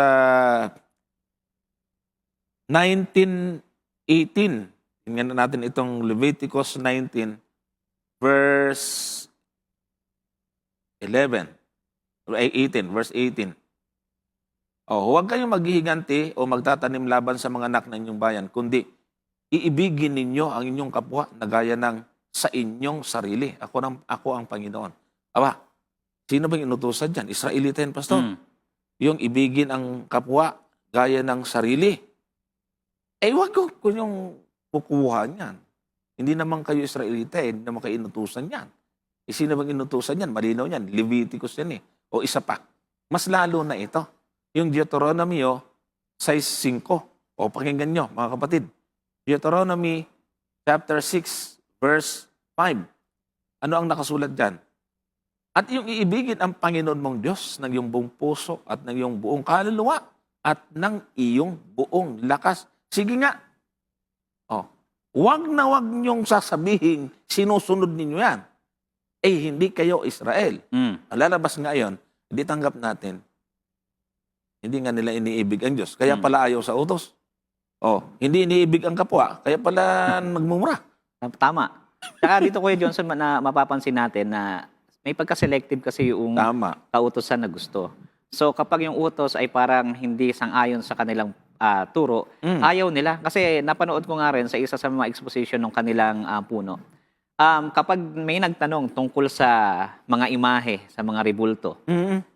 19:18. Tingnan natin itong Leviticus 19, verse 11. 18, verse 18. Huwag kayong maghihiganti o magtatanim laban sa mga anak ng inyong bayan, kundi iibigin ninyo ang inyong kapwa na gaya ng sa inyong sarili. Ako ang Panginoon. Sino bang inutusan dyan? Israelita yan, Pastor. Yung ibigin ang kapwa gaya ng sarili. Huwag ko yung kukuha niyan. Hindi naman kayo Israelita, hindi naman kayo inutusan yan. Sino bang inutusan yan? Malinaw yan. Leviticus yan O isa pa. Mas lalo na ito. Yung Deuteronomy 6:5. Pakinggan nyo, mga kapatid. Deuteronomy chapter 6, verse 5. Ano ang nakasulat dyan? At yung iibigin ang Panginoon mong Diyos ng iyong buong puso at ng iyong buong kaluluwa at ng iyong buong lakas. Sige nga. Huwag na huwag niyong sasabihin, sinusunod ninyo yan. Hindi kayo Israel. Lalabas nga yun, hindi tanggap natin. Hindi nga nila iniibig ang Diyos. Kaya pala ayaw sa utos. Hindi iniibig ang kapwa. Kaya pala nagmumura. Tama. Saka dito, Kuya Johnson, na mapapansin natin na may pagka-selective kasi yung kautosan na gusto. So kapag yung utos ay parang hindi sang-ayon sa kanilang turo, ayaw nila. Kasi napanood ko nga rin sa isa sa mga exposition ng kanilang puno Kapag may nagtanong tungkol sa mga imahe, sa mga rebulto,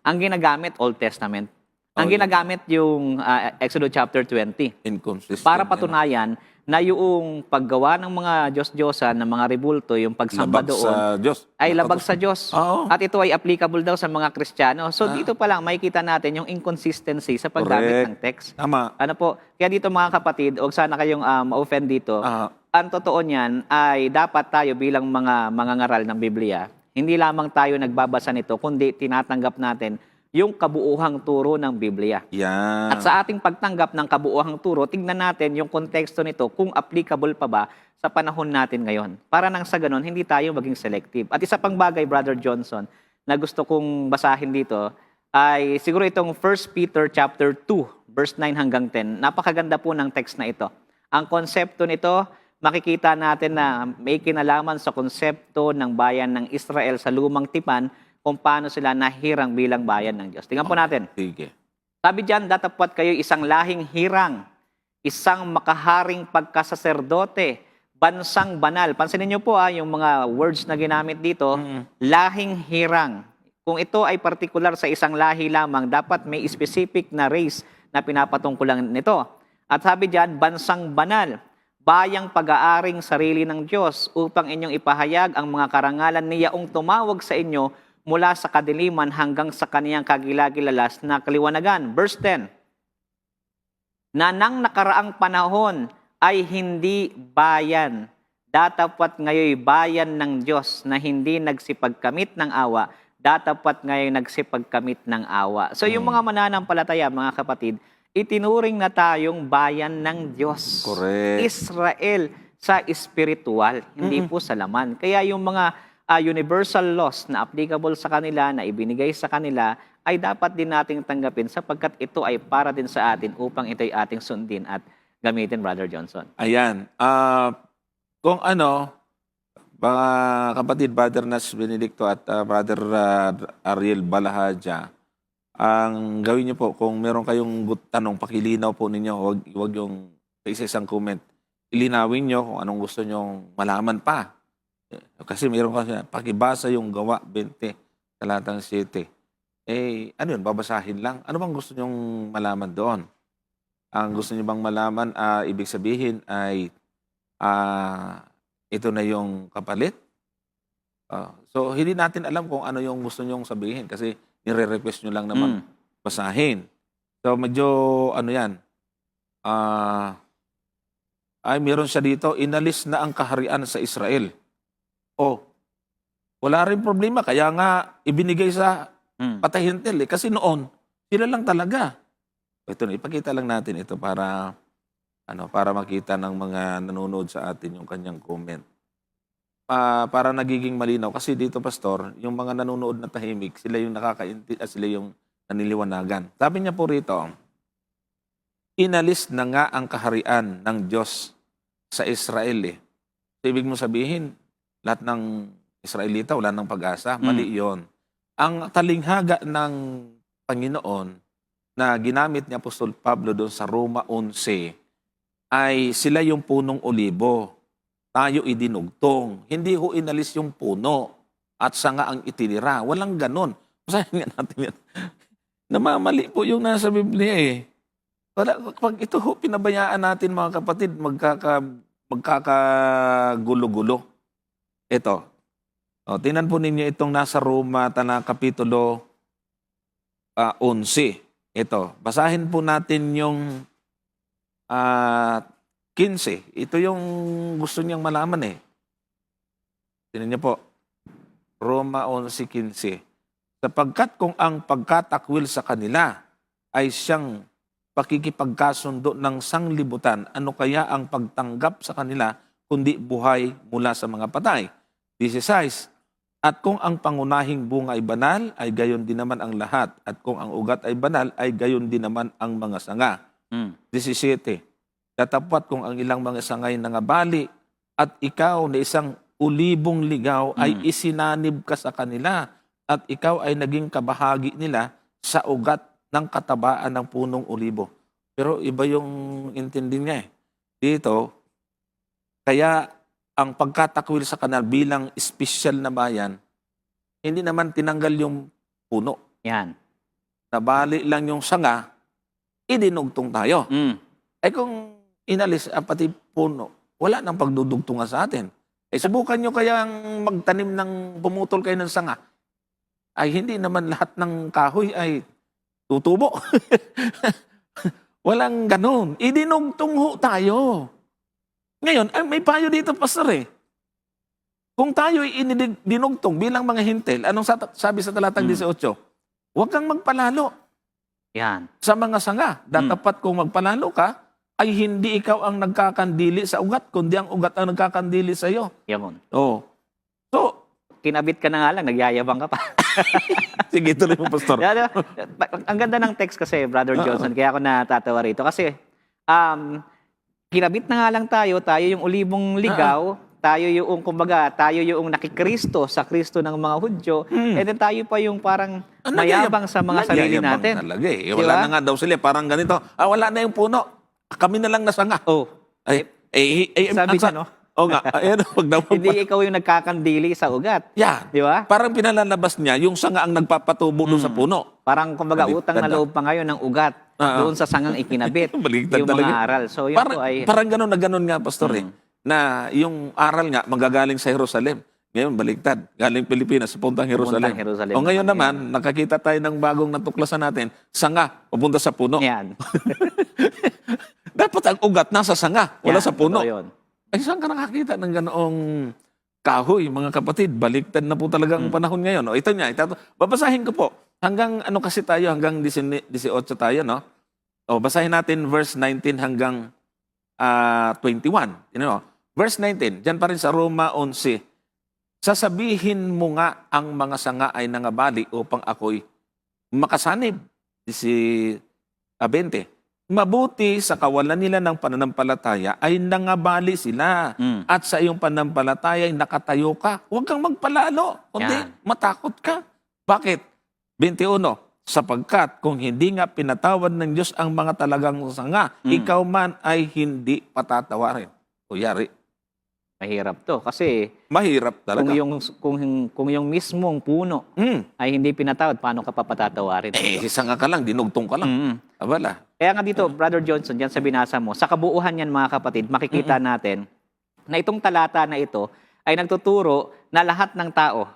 ang ginagamit Old Testament. Oh, Ang yun. ginagamit yung Exodus chapter 20 Inconsistent. para yan. patunayan na yung paggawa ng mga Diyos-Diyosan, ng mga rebulto, yung pagsamba Labag doon, sa Diyos. ay labag sa Diyos. Oo. At ito ay applicable daw sa mga Kristiyano. So dito pa lang makikita natin yung inconsistency sa paggamit Correct. ng text. Tama. Ano po? Kaya dito mga kapatid, huwag sana kayong ma-offend dito. Ah, Ang totoo niyan ay dapat tayo bilang mga mangangaral ng Biblia, hindi lamang tayo nagbabasa nito, kundi tinatanggap natin yung kabuuhang turo ng Biblia. yan. At sa ating pagtanggap ng kabuuhang turo, tignan natin yung konteksto nito kung applicable pa ba sa panahon natin ngayon. Para nang sa ganun, hindi tayo maging selective. At isa pang bagay, Brother Johnson, na gusto kong basahin dito, ay siguro itong 1 Peter chapter 2, verse 9 hanggang 10. Napakaganda po ng text na ito. Ang konsepto nito, makikita natin na may kinalaman sa konsepto ng bayan ng Israel sa lumang tipan kung paano sila nahirang bilang bayan ng Diyos. Tingnan po natin. Sige. Sabi diyan, datapwat kayo isang lahing hirang, isang makaharing pagkasaserdote, bansang banal. Pansinin niyo po yung mga words na ginamit dito, lahing hirang. Kung ito ay partikular sa isang lahi lamang, dapat may specific na race na pinapatungkulan nito. At sabi diyan, bansang banal, bayang pag-aaring sarili ng Diyos upang inyong ipahayag ang mga karangalan niyaong tumawag sa inyo mula sa kadiliman hanggang sa kaniyang kagilagilalas na kaliwanagan. Verse 10, na nang nakaraang panahon ay hindi bayan, datapwat ngayoy bayan ng Diyos na hindi nagsipagkamit ng awa, datapwat ngayoy nagsipagkamit ng awa. So yung mga mananampalataya, mga kapatid, itinuring na tayong bayan ng Diyos. Correct. Israel sa espiritual, hindi po sa laman. Kaya yung mga universal laws na applicable sa kanila, na ibinigay sa kanila, ay dapat din nating tanggapin sapagkat ito ay para din sa atin upang ito ay ating sundin at gamitin, Brother Johnson. Ayan. Kung ano, mga kapatid, Brother Nas Benedicto at Brother Ariel Balahadja, ang gawin niyo po, kung meron kayong tanong, pakilinaw po ninyo, wag yung sa isa-isang comment. Ilinawin niyo kung anong gusto niyo malaman pa. Kasi meron kasi, pakibasa yung Gawa 20, talatang 7. Ano yun, babasahin lang. Ano bang gusto nyong malaman doon? Ang gusto niyo bang malaman, ibig sabihin ay ito na yung kapalit? So, hindi natin alam kung ano yung gusto nyong sabihin kasi nire-request nyo lang naman basahin. So, medyo, ano yan, ay meron siya dito, inalis na ang kaharian sa Israel. Wala rin problema, kaya nga ibinigay sa patahintil kasi noon, sila lang talaga. Ito na, ipakita lang natin ito para makita ng mga nanonood sa atin yung kanyang comment. Para nagiging malinaw. Kasi dito, Pastor, yung mga nanonood na tahimik, sila yung sila yung naniliwanagan. Sabi niya po rito, inalis na nga ang kaharian ng Diyos sa Israel. So, ibig mo sabihin, lahat ng Israelita wala ng pag-asa. Mali yon. Ang talinghaga ng Panginoon na ginamit ni Apostol Pablo doon sa Roma 11 ay sila yung punong olibo. Tayo idinugtong. Hindi ho inalis yung puno at sanga ang itinira. Walang ganon. Basahin nga natin yan. Namamali po yung nasa Biblia . Pag ito ho, pinabayaan natin mga kapatid, magkakagulo-gulo. Ito. Tingnan po ninyo itong nasa Roma, Kapitulo 11. Ito. Basahin po natin yung 15. Ito yung gusto niyang malaman . Tingnan niyo po. Roma 11:15. Sapagkat kung ang pagkatakwil sa kanila ay siyang pakikipagkasundo ng sanglibutan, ano kaya ang pagtanggap sa kanila kundi buhay mula sa mga patay? 16. At kung ang pangunahing bunga ay banal, ay gayon din naman ang lahat. At kung ang ugat ay banal, ay gayon din naman ang mga sanga. 17. Datapwat kung ang ilang mga sangay nangabali at ikaw na isang ulibong ligaw ay isinanib ka sa kanila at ikaw ay naging kabahagi nila sa ugat ng katabaan ng punong ulibo. Pero iba yung intindi niya . Dito, kaya ang pagkatakwil sa kanal bilang espesyal na bayan, hindi naman tinanggal yung puno. Yan. Nabali lang yung sanga, idinugtong tayo. Eh kung inalis ang pati puno, wala nang pagdudugtungan sa atin. Eh subukan nyo kayang magtanim ng pumutol kayo ng sanga. Ay hindi naman lahat ng kahoy ay tutubo. Walang ganun. Idinugtong ho tayo. Ngayon, ay, may payo dito, Pastor eh. Kung tayo ay dinugtong bilang mga hintil, anong sabi sa talatang 18? Huwag kang magpalalo Yan. sa mga sanga. Datapat kung magpalalo ka, ay hindi ikaw ang nagkakandili sa ugat, kundi ang ugat ang nagkakandili sa iyo. Yan. Oh. So, Kinabit ka na nga lang, nagyayabang ka pa. sige, tuloy mo, Pastor. Yan, ang ganda ng text kasi, Brother Johnson, kaya ako natatawa rito. Kasi, kinabit na nga lang tayo yung ulibong ligaw, tayo yung, kumbaga, tayo yung nakikristo sa Kristo ng mga Hudyo, and then tayo pa yung parang mayabang sa mga sarili Nagyayabang natin. Talaga eh. Diba? Wala na nga daw sila. Parang ganito. Wala na yung puno. Kami na lang nasanga. Oh, sabi ang niya, no? Oo nga. Ayan, wag daw. Hindi ikaw yung nagkakandili sa ugat. Yan. Di ba? Parang pinalalabas niya, yung sanga ang nagpapatubo doon sa puno. Parang, kumbaga, Baliktad utang na na. loob pa ngayon ng ugat doon sa sangang ikinabit. Baliktad yung talaga. mga aral. So, yun Parang, po ay... parang ganun na ganun nga, Pastor eh. Na yung aral nga, magagaling sa Jerusalem. Ngayon, baliktad. Galing Pilipinas, pupuntang Jerusalem. Pupuntang Jerusalem O ngayon naman, naman, nakakita tayo ng bagong natuklasan natin, sanga, pupunta sa puno. Yan. Dapat ang ugat nasa sanga, wala Yan, sa puno. totoo yun. Ay, saan ka nakakita ng ganoong kahoy, mga kapatid? Baliktad na po talaga ang panahon ngayon. O, ito niya, babasahin ko po. Hanggang ano kasi tayo, hanggang 18 tayo, no? O, basahin natin verse 19 hanggang 21. Verse 19, dyan pa rin sa Roma 11. Sasabihin mo nga ang mga sanga ay nangabali upang ako'y makasanib. 20. Mabuti sa kawalan nila ng pananampalataya ay nangabali sila. At sa iyong pananampalataya ay nakatayo ka. Huwag kang magpalalo, kundi Yan. matakot ka. Bakit? 21. Sapagkat kung hindi nga pinatawad ng Diyos ang mga talagang sanga, ikaw man ay hindi patatawarin. O yari. Mahirap to. Kasi Mahirap talaga. kung yung mismong puno ay hindi pinatawad, paano ka papatatawarin? Sanga ka lang, dinugtong ka lang. Abala. Kaya nga dito, Brother Johnson, dyan sa binasa mo, sa kabuuhan yan mga kapatid, makikita natin na itong talata na ito ay nagtuturo na lahat ng tao,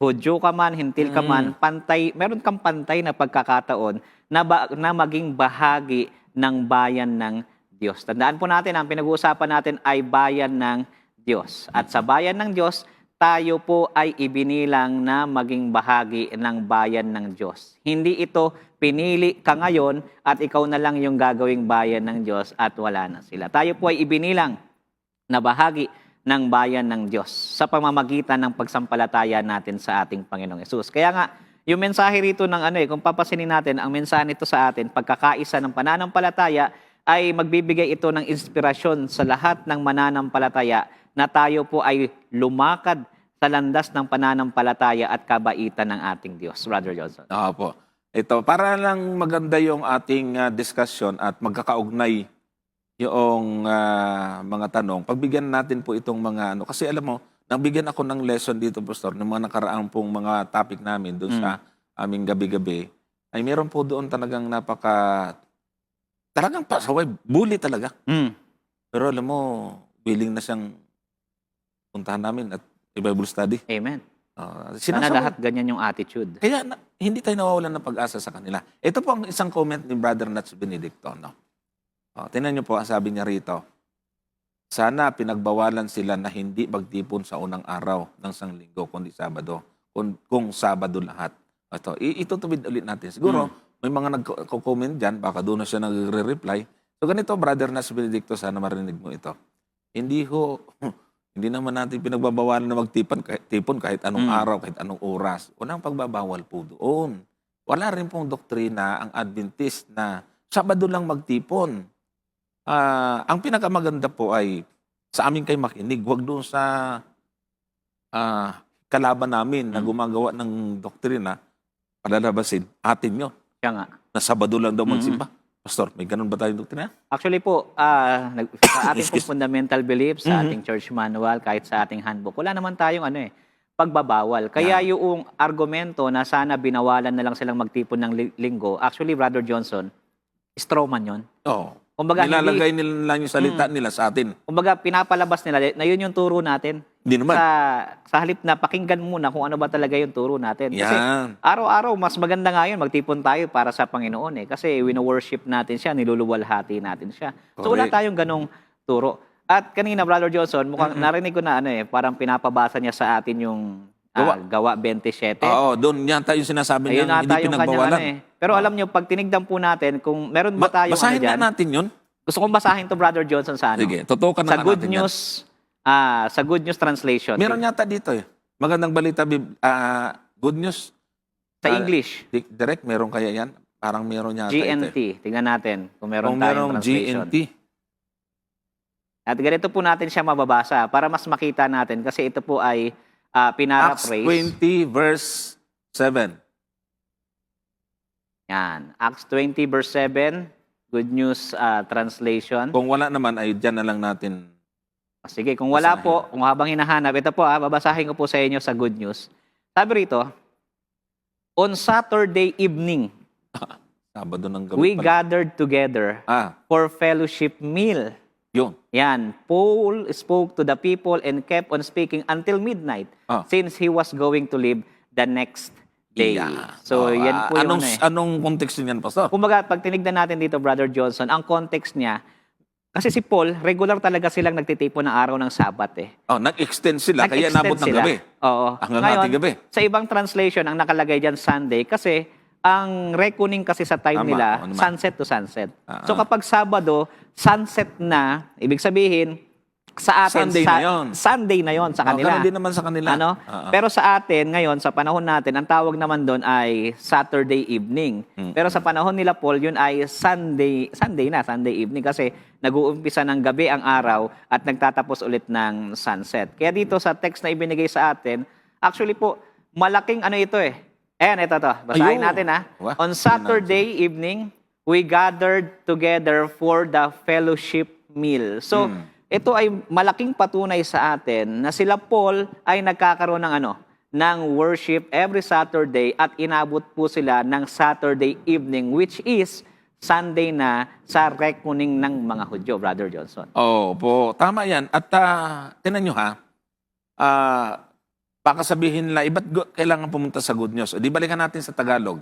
Hudyo ka man, Hintil ka man, pantay, meron kang pantay na pagkakataon na maging bahagi ng bayan ng Diyos. Tandaan po natin, ang pinag-uusapan natin ay bayan ng Diyos. At sa bayan ng Diyos, tayo po ay ibinilang na maging bahagi ng bayan ng Diyos. Hindi ito pinili ka ngayon at ikaw na lang yung gagawing bayan ng Diyos at wala na sila. Tayo po ay ibinilang na bahagi ng bayan ng Diyos sa pamamagitan ng pagsampalataya natin sa ating Panginoong Yesus. Kaya nga, yung mensahe rito ng kung papasinin natin, ang mensahe nito sa atin, pagkakaisa ng pananampalataya, ay magbibigay ito ng inspirasyon sa lahat ng mananampalataya na tayo po ay lumakad sa landas ng pananampalataya at kabaitan ng ating Diyos. Brother Johnson. Po. Ito, para lang maganda yung ating discussion at magkakaugnay yung mga tanong, pagbigyan natin po itong mga kasi alam mo, nabigyan ako ng lesson dito, Pastor, ng mga nakaraang pong mga topic namin doon sa aming gabi-gabi, ay meron po doon talagang talagang pasaway, bully talaga. Pero alam mo, willing na siyang puntahan namin at Bible study. Amen. Sana lahat ganyan yung attitude. Kaya hindi tayo nawawalan ng pag-asa sa kanila. Ito po ang isang comment ni Brother Nats Benedicto. No? Tingnan niyo po, ang sabi niya rito, sana pinagbawalan sila na hindi magtipon sa unang araw ng sanglinggo, kundi Sabado. Kung Sabado lahat. Itutubid ulit natin. Siguro, may mga nagko-comment dyan, baka doon na siya nagre-reply. So ganito, Brother Nats Benedicto, sana marinig mo ito. Hindi naman natin pinagbabawalan na magtipon kahit anong araw, kahit anong oras. Walang pagbabawal po doon. Wala rin pong doktrina ang Adventist na Sabado lang magtipon. Ang pinakamaganda po ay sa amin kayo makinig. Huwag doon sa kalaban namin na gumagawa ng doktrina, palalabasin, atin yun. Kaya nga. Na Sabado lang daw magsimba. Pastor, may ganun ba tayong doktrina? Actually po, sa ating pong fundamental beliefs, sa ating church manual, kahit sa ating handbook, wala naman tayong pagbabawal. Kaya yung argumento na sana binawalan na lang silang magtipon ng linggo, actually, Brother Johnson, straw man yun. Oo. Kumbaga, Nilalagay nila lang yung salita nila sa atin. Kumbaga, pinapalabas nila na yun yung turo natin. Hindi naman. Sa halip na pakinggan muna kung ano ba talaga yung turo natin. Kasi Yan. araw-araw, mas maganda nga yun, magtipon tayo para sa Panginoon Kasi wino-worship natin siya, niluluwalhati natin siya. So wala Correct. tayong ganong turo. At kanina, Brother Johnson, mukhang narinig ko na parang pinapabasa niya sa atin yung Gawa 27. Oo, doon yata yung sinasabi niya, Ayun hindi ata yung pinagbawalan. kanyang Pero alam nyo, pag tinignan po natin, kung meron ba tayong Basahin dyan, nga natin yun. gusto kong basahin to Brother Johnson sa Sige, tutukan na sa nga Good natin yan. News, sa Good News translation. Meron yata dito Magandang balita, good news. Sa English, Direct, meron kaya yan? Parang meron yata ito. GNT. Tingnan natin kung meron Kung tayong merong translation. GNT. At ganito po natin siya mababasa para mas makita natin kasi ito po ay Acts pinaraphrase. 20 verse 7. Yan. Acts 20 verse 7, Good News translation. Kung wala naman, ay dyan na lang natin. Sige, kung wala Basahin. po, kung habang hinahanap, ito po babasahin ko po sa inyo sa Good News. Sabi rito, on Saturday evening, Sabado ng gabi we pala. gathered together for fellowship meal. Yun. Yan, Paul spoke to the people and kept on speaking until midnight since he was going to leave the next day. Yeah. So, yan po yung Anong context niyan, Pastor? Kumbaga, pag tinignan natin dito, Brother Johnson, ang context niya, kasi si Paul, regular talaga silang nagtitipon ng araw ng Sabat Nag-extend sila, kaya nabot ng gabi. Oo. Hanggang Ngayon, ating gabi. sa ibang translation, ang nakalagay dyan Sunday, kasi ang reckoning kasi sa time Tama. nila, Oo naman. sunset to sunset. So kapag Sabado, sunset na, ibig sabihin, sa atin, Sunday na yun. Sunday na yon sa kanila. Ganun din naman sa kanila. Pero sa atin, ngayon, sa panahon natin, ang tawag naman doon ay Saturday evening. Pero sa panahon nila, Paul, yun ay Sunday evening kasi nag-uumpisa ng gabi ang araw at nagtatapos ulit ng sunset. Kaya dito sa text na ibinigay sa atin, actually po, malaking ito Ayan, ito to. Basahin natin On Saturday evening, we gathered together for the fellowship meal. So, ito ay malaking patunay sa atin na sila Paul ay nagkakaroon ng worship every Saturday at inabot po sila ng Saturday evening which is Sunday na sa reckoning ng mga Hudyo, Brother Johnson. Po, tama yan. At tinan nyo baka sabihin nila, ba't kailangan pumunta sa Good News? Di balikan natin sa Tagalog.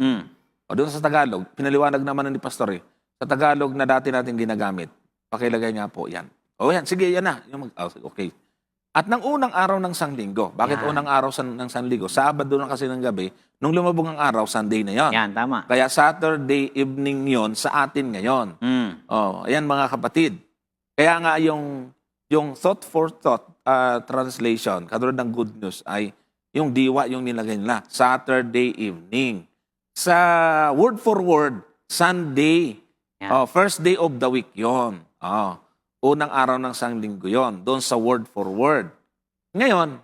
Doon sa Tagalog, pinaliwanag naman ni Pastor sa Tagalog na dati natin ginagamit. Pakilagay nga po yan. Yan, sige, yan na. Okay. At ng unang araw ng Sanlinggo. Bakit unang araw ng Sanlinggo? Sabado na kasi ng gabi. Nung lumabog ang araw, Sunday na yon. Yan, tama. Kaya Saturday evening yon sa atin ngayon. Ayan mga kapatid. Kaya nga yung thought for thought translation, katulad ng Good News, ay yung diwa yung nilagay nila. Saturday evening. Sa word for word, Sunday. First day of the week yon. Unang araw ng Sanlinggo yon. Doon sa word for word. Ngayon,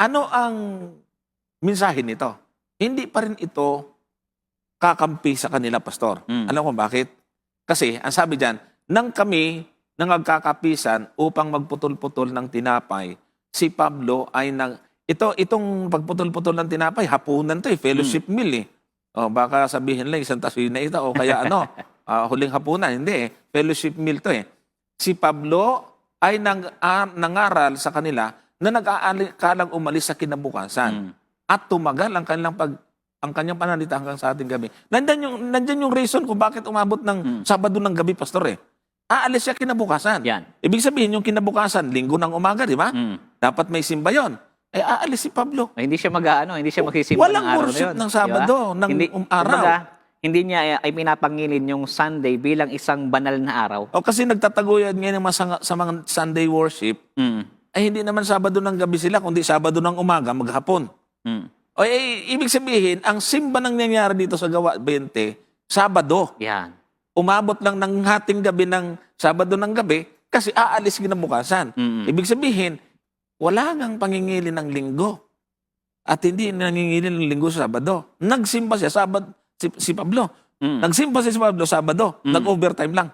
ano ang mensahe nito? Hindi pa rin ito kakampi sa kanila, Pastor. Alam mo bakit? Kasi, ang sabi dyan, nang kami nangagkakapisan upang magputol-putol ng tinapay, si Pablo ay itong pagputol-putol ng tinapay, hapunan to fellowship meal baka sabihin lang, isang taswina ito, o kaya huling hapunan. Hindi fellowship meal to Si Pablo ay nangaral sa kanila na nag-aakalang umalis sa kinabukasan. At tumagal ang kanyang pananalita hanggang sa ating gabi. Nandyan yung reason kung bakit umabot ng Sabado ng gabi, Pastor Aalis siya kinabukasan. Yan. Ibig sabihin, yung kinabukasan, linggo ng umaga, di ba? Dapat may simba yun. Aalis si Pablo. Hindi siya hindi siya magsisimba ng Walang araw na worship yun. ng Sabado, ng araw. Kumbaga, hindi niya ay pinapangilin yung Sunday bilang isang banal na araw. Kasi nagtataguyod ngayon sa mga Sunday worship, hindi naman Sabado ng gabi sila, kundi Sabado ng umaga, maghapon. Ibig sabihin, ang simba nang nangyayari dito sa Gawa 20, Sabado. Yan. Umabot lang ng hating gabi ng Sabado ng gabi kasi aalis kinabukasan. Ibig sabihin, wala ngang pangingili ng linggo. At hindi nangingili ng linggo sa Sabado. Nagsimba siya si Pablo. Mm. Nagsimba si Pablo Sabado, nag-overtime lang.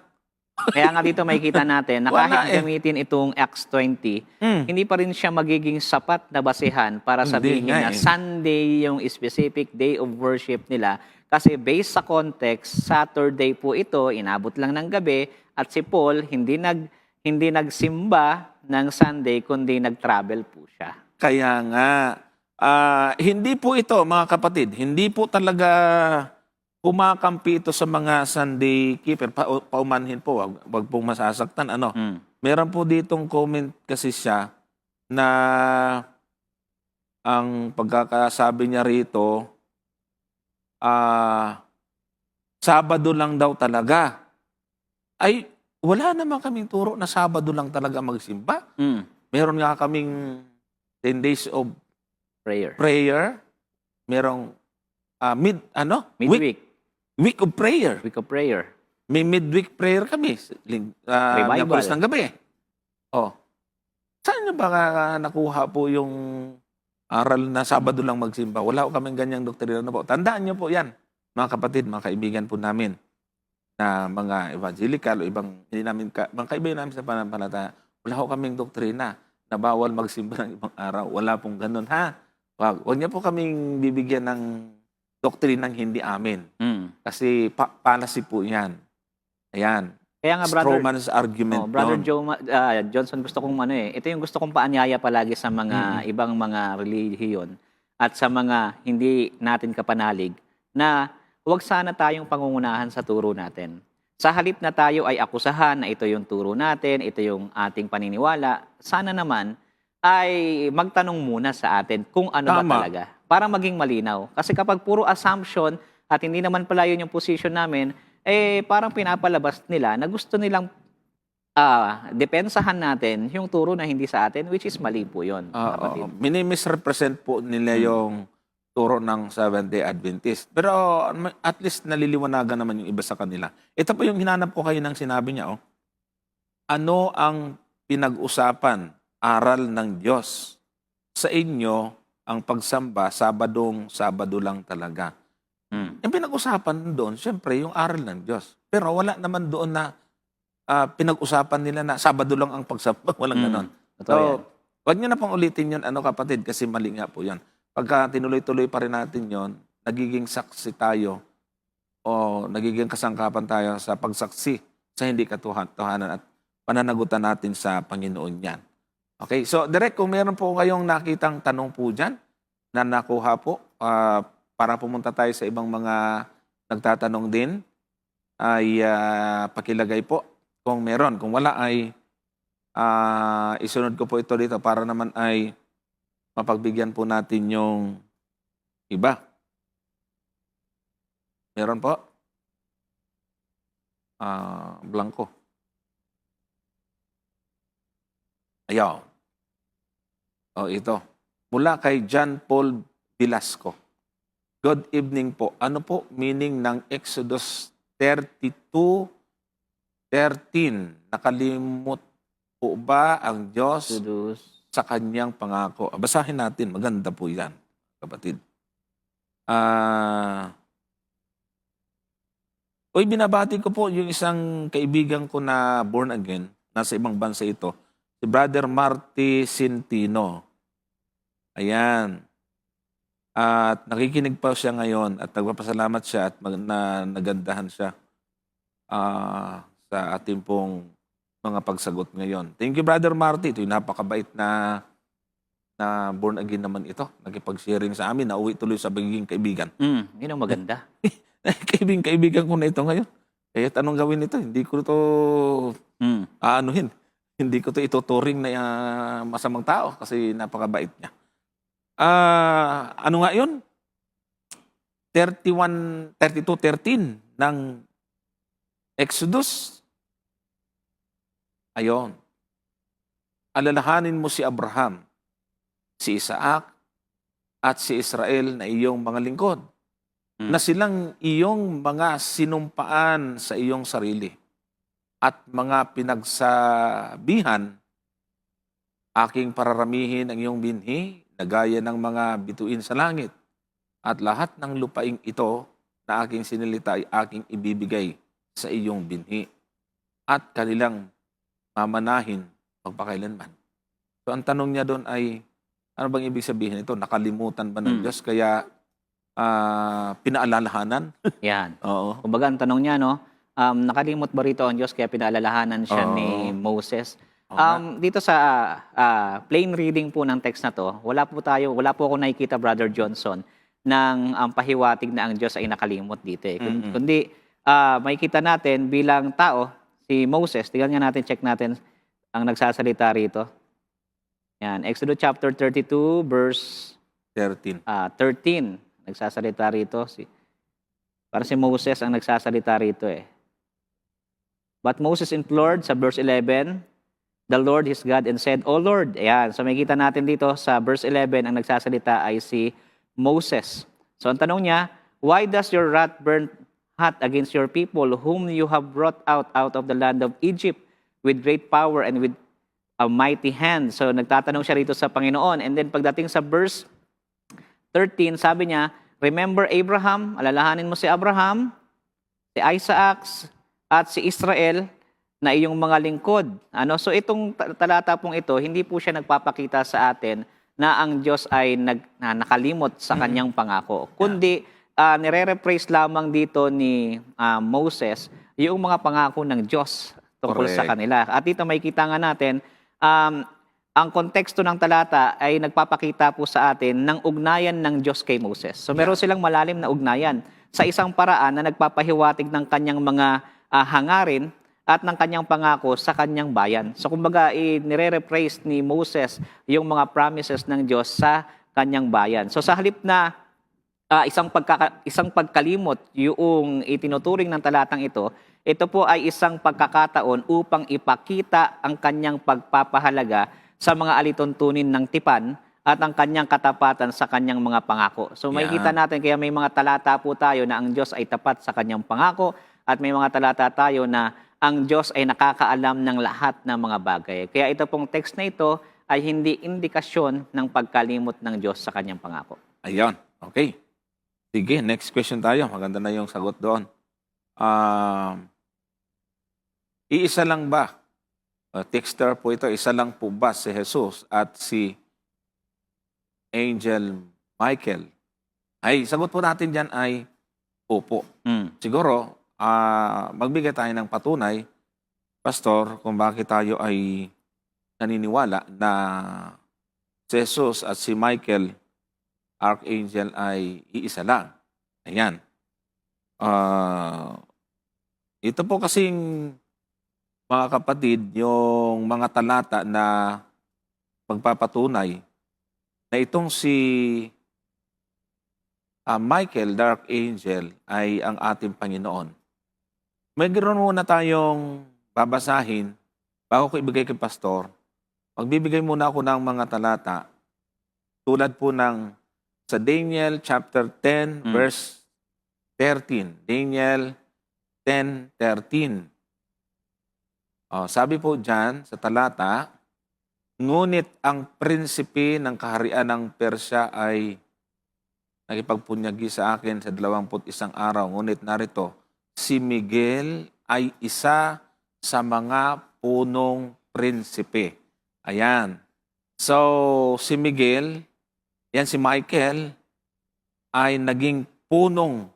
Kaya nga dito makikita natin na Wala kahit eh. gamitin itong Acts 20, hindi pa rin siya magiging sapat na basehan para Hindi sabihin nga na eh. Sunday yung specific day of worship nila. Kasi based sa context, Saturday po ito, inabot lang ng gabi, at si Paul hindi nagsimba ng Sunday, kundi nag-travel po siya. Kaya nga, hindi po ito, mga kapatid, hindi po talaga kumakampi ito sa mga Sunday keeper. Paumanhin po, wag pong masasaktan. Ano? Mm. Meron po ditong comment kasi siya na ang pagkakasabi niya rito, Sabado lang daw talaga. Ay, wala naman kaming turo na Sabado lang talaga magsimba. Mm. Meron nga kaming 10 days of Prayer. prayer. Merong Midweek. week of prayer. Week of prayer. May midweek prayer kami. Revival. Miyerkules ng gabi. Oh. Saan niyo ba nakuha po yung aral na Sabado lang magsimba? Wala ko kaming ganyang doktrina na po. Tandaan niyo po yan, mga kapatid, mga kaibigan po namin na mga evangelical o ibang hindi namin mga kaibigan namin sa pananampalataya. Wala ko kaming doktrina na bawal magsimba ng ibang araw. Wala pong ganun, ha? Huwag niyo po kaming bibigyan ng doktrinang hindi amin. Mm. Kasi fallacy po yan. Ayan. Kaya nga, brother, Strawman's argument Brother yun. Johnson, gusto kong ito yung gusto kong paanyaya palagi sa mga ibang mga relihiyon at sa mga hindi natin kapanalig na huwag sana tayong pangungunahan sa turo natin. Sa halip na tayo ay akusahan na ito yung turo natin, ito yung ating paniniwala, sana naman ay magtanong muna sa atin kung ano ba Tama. talaga para maging malinaw. Kasi kapag puro assumption at hindi naman pala yun yung position namin, parang pinapalabas nila na gusto nilang depensahan natin yung turo na hindi sa atin, which is mali po yun, kapatid. Minimisrepresent po nila yung turo ng Seventh-day Adventist. Pero at least naliliwanagan naman yung iba sa kanila. Ito po yung hinanap ko kayo ng sinabi niya. Ano ang pinag-usapan, aral ng Diyos? Sa inyo, ang pagsamba, Sabado lang talaga. Yung pinag-usapan doon, syempre, yung aral ng Diyos. Pero wala naman doon na pinag-usapan nila na Sabado lang ang pagsamba. Walang ganon. Totoo yan. So, wag nyo na pang ulitin yun, kapatid, kasi mali nga po yan. Pagka tinuloy-tuloy pa rin natin yon, nagiging saksi tayo o nagiging kasangkapan tayo sa pagsaksi sa hindi katotohanan at pananagutan natin sa Panginoon yan. Okay, so direct, kung meron po kayong nakitang tanong po dyan na nakuha po, para pumunta tayo sa ibang mga nagtatanong din, ay pakilagay po kung meron. Kung wala ay isunod ko po ito dito para naman ay mapagbigyan po natin yung iba. Meron po? Blanco. Ayaw. Ito. Mula kay John Paul Velasco. Good evening po. Ano po meaning ng Exodus 32:13? Nakalimot po ba ang Diyos sa kanyang pangako? Basahin natin. Maganda po yan, kapatid. Binabati ko po yung isang kaibigan ko na born again, nasa ibang bansa ito, si Brother Marty Centino. Ayan. At nakikinig pa siya ngayon at nagpapasalamat siya at nagandahan siya sa ating pong mga pagsagot ngayon. Thank you, Brother Marty. Ito yung napakabait na born again naman ito. Nakipag-sharing sa amin. Nauwi tuloy sa pagiging kaibigan. Yun ang maganda. Kaibigan ko na ito ngayon. Kaya anong gawin ito? Hindi ko ito aanuhin. Hindi ko ito ituturing na masamang tao kasi napakabait niya. Ano nga yun? 32:13 ng Exodus. Ayon. Alalahanin mo si Abraham, si Isaac, at si Israel na iyong mga lingkod, na silang iyong mga sinumpaan sa iyong sarili at mga pinagsabihan, aking pararamihin ang iyong binhi na gaya ng mga bituin sa langit, at lahat ng lupaing ito na aking sinilita ay aking ibibigay sa iyong binhi at kanilang mamanahin magpakailanman. So ang tanong niya doon ay, ano bang ibig sabihin ito? Nakalimutan ba ng Diyos kaya pinaalalahanan? Yan. Oo. Kumbaga, ang tanong niya, no, nakalimot ba rito ang Diyos kaya pinaalalahanan siya ni Moses? Oo nga. Dito sa plain reading po ng text na to, wala po ako nakikita, Brother Johnson, ng pahiwatig na ang Diyos ay nakalimot dito. Kundi, makikita natin bilang tao, si Moses, tingnan nga natin, check natin ang nagsasalita rito. Yan, Exodus chapter 32, verse 13. 13. Nagsasalita rito. Para si Moses ang nagsasalita rito eh. But Moses implored sa verse 11, the Lord his God and said, O Lord. Ayan. So makikita natin dito sa verse 11, ang nagsasalita ay si Moses. So ang tanong niya, why does your wrath burn hot against your people whom you have brought out of the land of Egypt with great power and with a mighty hand? So nagtatanong siya rito sa Panginoon. And then pagdating sa verse 13, sabi niya, remember Abraham, alalahanin mo si Abraham, si Isaac, at si Israel na iyong mga lingkod. So itong talata pong ito, hindi po siya nagpapakita sa atin na ang Diyos ay nakalimot sa kanyang pangako. Kundi, nire-rephrase lamang dito ni Moses yung mga pangako ng Diyos tungkol sa kanila. At dito makikita nga natin, ang konteksto ng talata ay nagpapakita po sa atin ng ugnayan ng Diyos kay Moses. So meron silang malalim na ugnayan sa isang paraan na nagpapahiwatig ng kanyang mga hangarin at ng kanyang pangako sa kanyang bayan. So kumbaga, nire-rephrase ni Moses yung mga promises ng Diyos sa kanyang bayan. So sa halip na isang pagkalimot yung itinuturing ng talatang ito po ay isang pagkakataon upang ipakita ang kanyang pagpapahalaga sa mga alituntunin ng tipan at ang kanyang katapatan sa kanyang mga pangako. So makikita natin, kaya may mga talata po tayo na ang Diyos ay tapat sa kanyang pangako at may mga talata tayo na ang Diyos ay nakakaalam ng lahat ng mga bagay. Kaya ito pong text na ito ay hindi indikasyon ng pagkalimot ng Diyos sa kanyang pangako. Ayun. Okay. Sige, next question tayo. Maganda na yung sagot doon. Iisa lang ba? Texter po ito, isa lang po ba si Jesus at si Angel Michael? Ay, sagot po natin dyan ay opo. Siguro, magbigay tayo ng patunay, Pastor, kung bakit tayo ay naniniwala na si Jesus at si Michael, Archangel, ay iisa lang. Ayan. Ito po kasing mga kapatid, yung mga talata na magpapatunay na itong si Michael, the Archangel, ay ang ating Panginoon. May ganoon muna tayong babasahin bago ko ibigay kay Pastor. Magbibigay muna ako ng mga talata tulad po ng sa Daniel chapter 10 verse 13. Daniel 10:13. Sabi po dyan sa talata, ngunit ang prinsipe ng kaharian ng Persya ay nakipagpunyagi sa akin sa 21 araw. Ngunit narito, si Miguel ay isa sa mga punong prinsipe. Ayan. So, si Miguel, yan si Michael, ay naging punong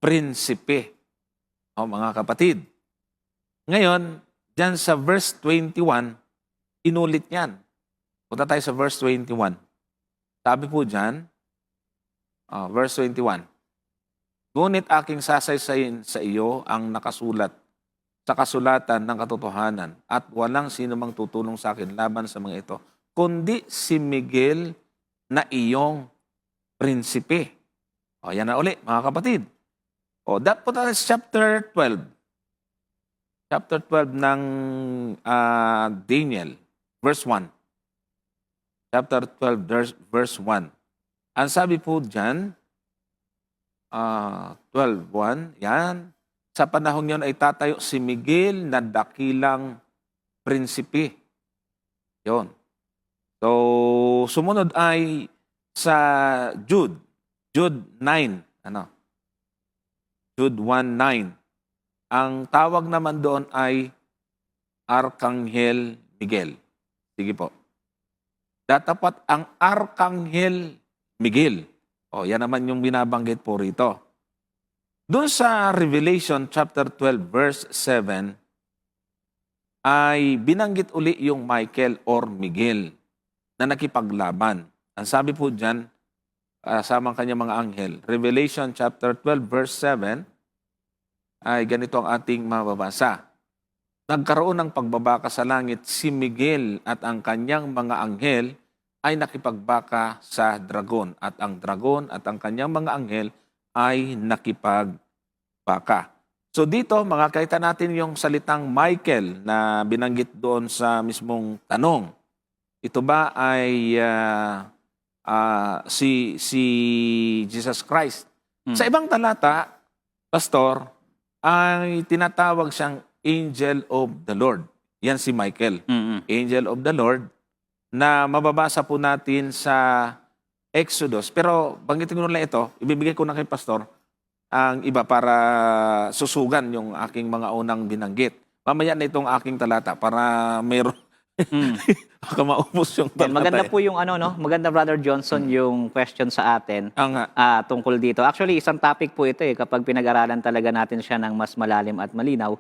prinsipe. Mga kapatid. Ngayon, diyan sa verse 21, inulit yan. Punta tayo sa verse 21. Sabi po diyan, verse 21, ngunit aking sasaysayin sa iyo ang nakasulat sa kasulatan ng katotohanan at walang sino mang tutulong sa akin laban sa mga ito, kundi si Miguel na iyong prinsipe. Yan na uli, mga kapatid. That po tayo sa chapter 12. Chapter 12 ng Daniel, verse 1. Chapter 12, verse 1. Ang sabi po dyan, 12:1, yan. Sa panahon yon ay tatayo si Miguel na dakilang prinsipe. Yon. So, sumunod ay sa Jude 9. Jude 1:9. Ang tawag naman doon ay Arkanghel Miguel. Sige po. Datapat ang Arkanghel Miguel. O, yan naman yung binabanggit po rito. Doon sa Revelation chapter 12 verse 7 ay binanggit uli yung Michael or Miguel na nakipaglaban. Ang sabi po dyan, kasama ang kanyang mga anghel, Revelation chapter 12 verse 7 ay ganito ang ating mababasa. Nagkaroon ng pagbabaka sa langit si Miguel at ang kanyang mga anghel ay nakipagbaka sa dragon at ang dragon at ang kanyang mga anghel ay nakipagbaka. So dito, makakita natin yung salitang Michael na binanggit doon sa mismong tanong. Ito ba ay si Jesus Christ? Sa ibang talata, Pastor, ay tinatawag siyang Angel of the Lord. Yan si Michael. Angel of the Lord na mababasa po natin sa Exodus. Pero banggitin ko lang ito, ibibigay ko na kay Pastor ang iba para susugan yung aking mga unang binanggit. Mamaya na itong aking talata para mayroon baka maubos yung talata. Maganda po yung maganda Brother Johnson yung question sa atin tungkol dito. Actually, isang topic po ito kapag pinag-aralan talaga natin siya ng mas malalim at malinaw.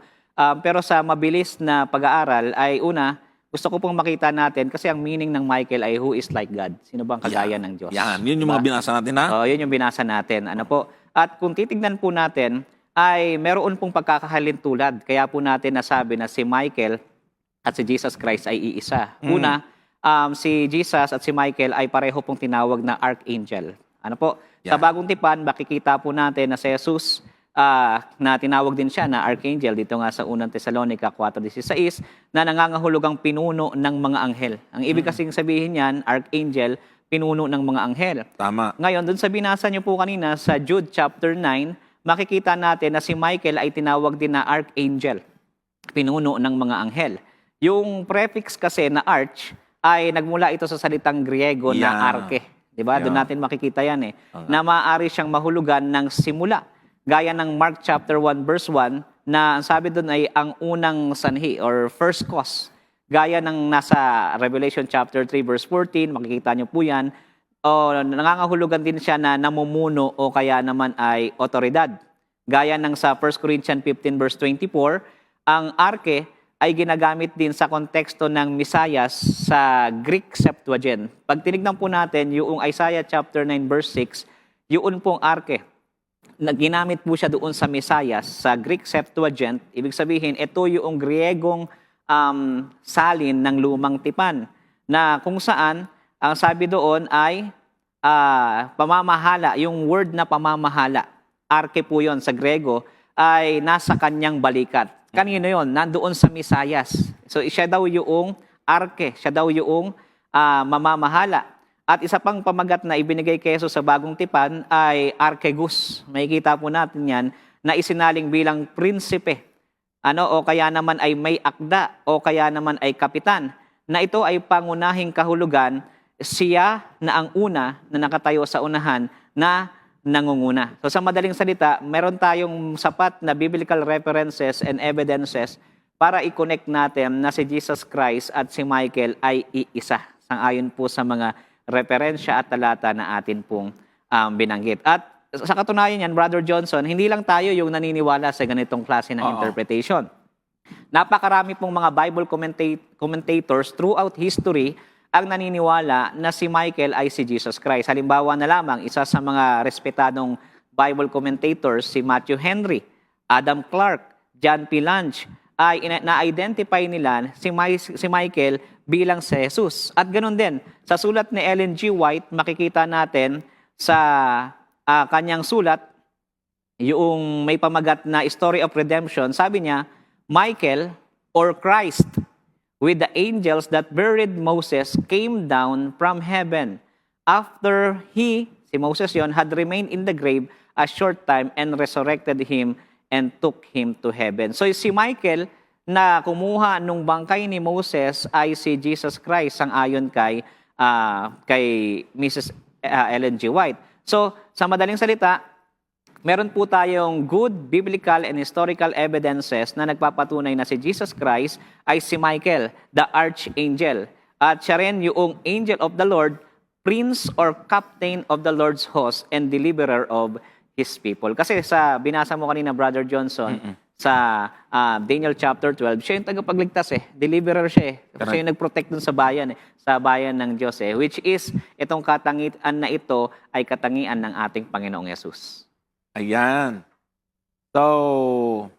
Pero sa mabilis na pag-aaral ay una, gusto ko pong makita natin kasi ang meaning ng Michael ay who is like God. Sino bang kagaya ng Diyos? Yan, yun yung mga binasa natin Yun yung binasa natin. Ano po? At kung titignan po natin, ay meron pong pagkakahalintulad. Kaya po natin nasabi na si Michael at si Jesus Christ ay iisa. Una, si Jesus at si Michael ay pareho pong tinawag na Archangel. Ano po? Sa Bagong Tipan, makikita po natin na si Jesus na tinawag din siya na Archangel dito nga sa unang Tesalonica 4:16 na nangangahulugang pinuno ng mga anghel. Ang ibig kasing sabihin niyan, Archangel, pinuno ng mga anghel. Tama. Ngayon, dun sa binasa niyo po kanina sa Jude chapter 9, makikita natin na si Michael ay tinawag din na Archangel, pinuno ng mga anghel. Yung prefix kasi na arch ay nagmula ito sa salitang Griego na arche. Diba? Doon natin makikita yan na maaari siyang mahulugan ng simula. Gaya ng Mark chapter 1 verse 1 na ang sabi doon ay ang unang sanhi or first cause. Gaya ng nasa Revelation chapter 3 verse 14, makikita niyo po yan. Nangangahulugan din siya na namumuno o kaya naman ay otoridad. Gaya ng sa 1 Corinthians 15 verse 24, ang arche ay ginagamit din sa konteksto ng Mesias sa Greek Septuagint. Pag tinignan po natin yung Isaiah chapter 9 verse 6, yun pong arche na ginamit po siya doon sa Mesias, sa Greek Septuagint. Ibig sabihin, ito yung Griegong salin ng lumang tipan na kung saan, ang sabi doon ay pamamahala, yung word na pamamahala, arche po yun sa Grego, ay nasa kanyang balikat. Kanino yun? Nandoon sa Mesias. So siya daw yung arche, siya daw yung mamamahala. At isa pang pamagat na ibinigay kay Jesus sa Bagong Tipan ay Archegus. Makikita po natin yan na isinaling bilang prinsipe. O kaya naman ay may akda o kaya naman ay kapitan. Na ito ay pangunahing kahulugan, siya na ang una na nakatayo sa unahan na nangunguna. So sa madaling salita, meron tayong sapat na biblical references and evidences para i-connect natin na si Jesus Christ at si Michael ay iisa. Sang-ayon po sa mga referensya at talata na atin pong binanggit. At sa katunayan yan, Brother Johnson, hindi lang tayo yung naniniwala sa ganitong klase ng interpretation. Napakarami pong mga Bible commentators throughout history ang naniniwala na si Michael ay si Jesus Christ. Halimbawa na lamang, isa sa mga respetadong Bible commentators, si Matthew Henry, Adam Clark, John P. Lange, ay na-identify nila si Michael bilang si Jesus. At ganoon din, sa sulat ni Ellen G. White, makikita natin sa kanyang sulat, yung may pamagat na Story of Redemption, sabi niya, Michael or Christ with the angels that buried Moses came down from heaven after si Moses yon, had remained in the grave a short time and resurrected him and took him to heaven. So si Michael na kumuha nung bangkay ni Moses ay si Jesus Christ ang ayon kay Mrs. Ellen G. White. So sa madaling salita, meron po tayong good biblical and historical evidences na nagpapatunay na si Jesus Christ ay si Michael, the archangel. At siya rin yung angel of the Lord, prince or captain of the Lord's host and deliverer of His people. Kasi sa binasa mo kanina, Brother Johnson, sa Daniel chapter 12, siya yung tagapagligtas Deliverer siya Siya yung nag-protect dun sa bayan sa bayan ng Diyos which is itong katangian na ito ay katangian ng ating Panginoong Yesus. Ayan. So,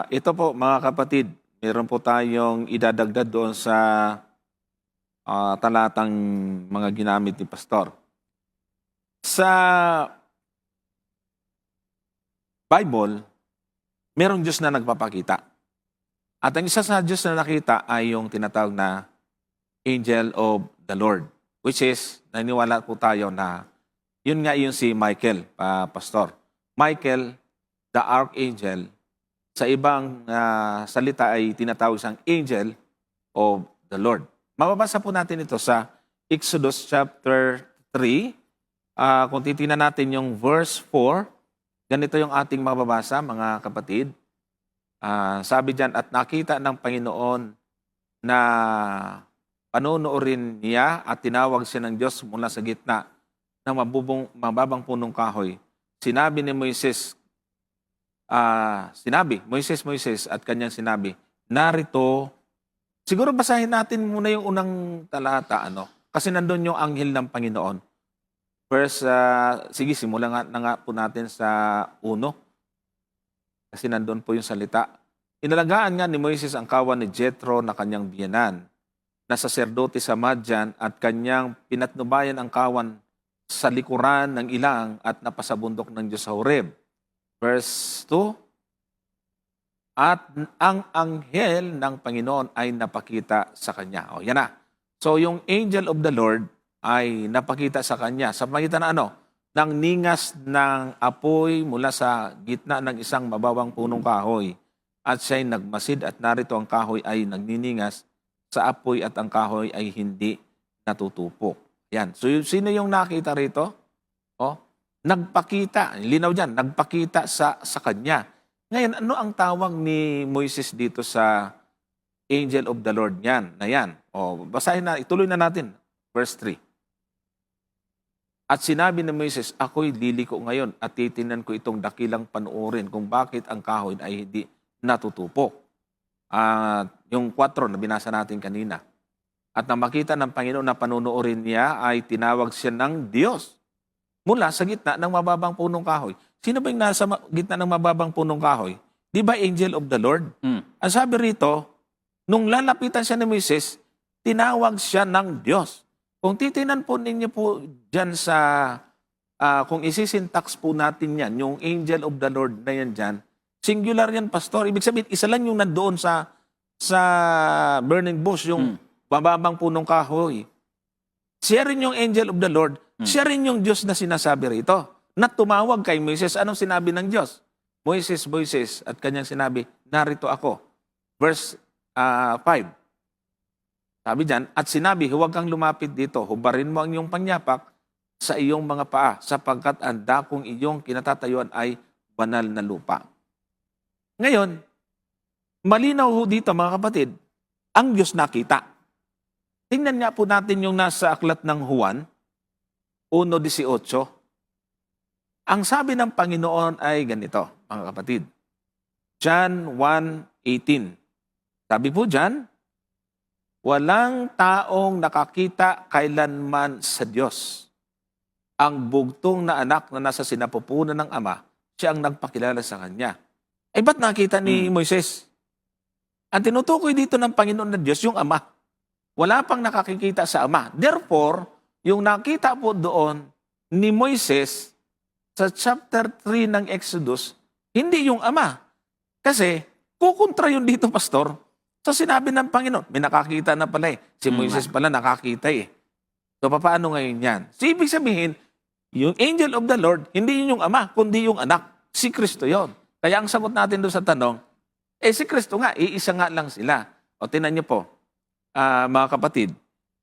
ito po mga kapatid, meron po tayong idadagdag doon sa talatang mga ginamit ni Pastor. Sa Bible, merong Diyos na nagpapakita. At ang isa sa Diyos na nakita ay yung tinatawag na Angel of the Lord, which is, naniwala po tayo na yun nga yung si Michael, Pastor. Michael, the Archangel, sa ibang salita ay tinatawag siyang Angel of the Lord. Mababasa po natin ito sa Exodus chapter 3. Kung titingnan natin yung verse 4, ganito yung ating mababasa, mga kapatid. Sabi diyan, at nakita ng Panginoon na panunuorin niya at tinawag siya ng Diyos mula sa gitna ng mababang punong kahoy. Sinabi ni Moises, Moises, at kanyang sinabi, narito, siguro basahin natin muna yung unang talata, kasi nandun yung anghel ng Panginoon. First, sige, simulan nga po natin sa 1. Kasi nandun po yung salita. Inalagaan nga ni Moises ang kawan ni Jethro na kanyang biyanan, na saserdote sa Madian, at kanyang pinatnubayan ang kawan sa likuran ng ilang at napasabundok ng Diyos sa Horeb. Verse 2, at ang anghel ng Panginoon ay napakita sa kanya. O, yan na. So, yung angel of the Lord ay napakita sa kanya sa pamagitan ng ningas ng apoy mula sa gitna ng isang mababang punong kahoy. At siya'y nagmasid at narito ang kahoy ay nagniningas sa apoy at ang kahoy ay hindi natutupok. Yan. So sino yung nakita rito? Nagpakita. Linaw dyan. Nagpakita sa kanya. Ngayon, ano ang tawag ni Moises dito sa angel of the Lord yan? Na yan. Basahin na. Ituloy na natin. Verse 3. At sinabi ni Moises, ako'y liliko ngayon at titingnan ko itong dakilang panuorin kung bakit ang kahoy ay hindi natutupok. Yung 4 na binasa natin kanina. At nang makita ng Panginoon na panunuorin niya ay tinawag siya ng Diyos mula sa gitna ng mababang punong kahoy. Sino ba yung nasa gitna ng mababang punong kahoy? Di ba angel of the Lord? Ang sabi rito, nung lalapitan siya ni Moises, tinawag siya ng Diyos. Kung titinan po ninyo po dyan sa, kung isisintax po natin yan, yung angel of the Lord na yan dyan, singular yan, Pastor. Ibig sabihin, isa lang yung nandoon sa burning bush, yung mababang punong kahoy. Siya rin yung angel of the Lord, siya rin yung Diyos na sinasabi rito. Na tumawag kay Moises, anong sinabi ng Diyos? Moises, Moises, at kanyang sinabi, narito ako. Verse 5. Sabi dyan, at sinabi, huwag kang lumapit dito, hubarin mo ang iyong panyapak sa iyong mga paa, sapagkat ang dakong iyong kinatatayuan ay banal na lupa. Ngayon, malinaw ho dito mga kapatid, ang Diyos nakita. Tingnan nga po natin yung nasa aklat ng Juan, 1:18. Ang sabi ng Panginoon ay ganito, mga kapatid. John 1:18. Sabi po dyan, walang taong nakakita kailanman sa Diyos. Ang bugtong na anak na nasa sinapupunan ng Ama, siya ang nagpakilala sa Kanya. Ay ba't nakita ni Moises? Ang tinutukoy dito ng Panginoon na Diyos, yung Ama. Wala pang nakakikita sa Ama. Therefore, yung nakita po doon ni Moises sa chapter 3 ng Exodus, hindi yung Ama. Kasi, kukontra yun dito, Pastor. So sinabi ng Panginoon, may nakakita na pala Si Moises pala nakakita So paano ngayon yan? So ibig sabihin, yung angel of the Lord, hindi yun yung Ama, kundi yung anak. Si Kristo yon. Kaya ang sagot natin doon sa tanong, si Kristo nga, iisa nga lang sila. O tinan niyo po, mga kapatid,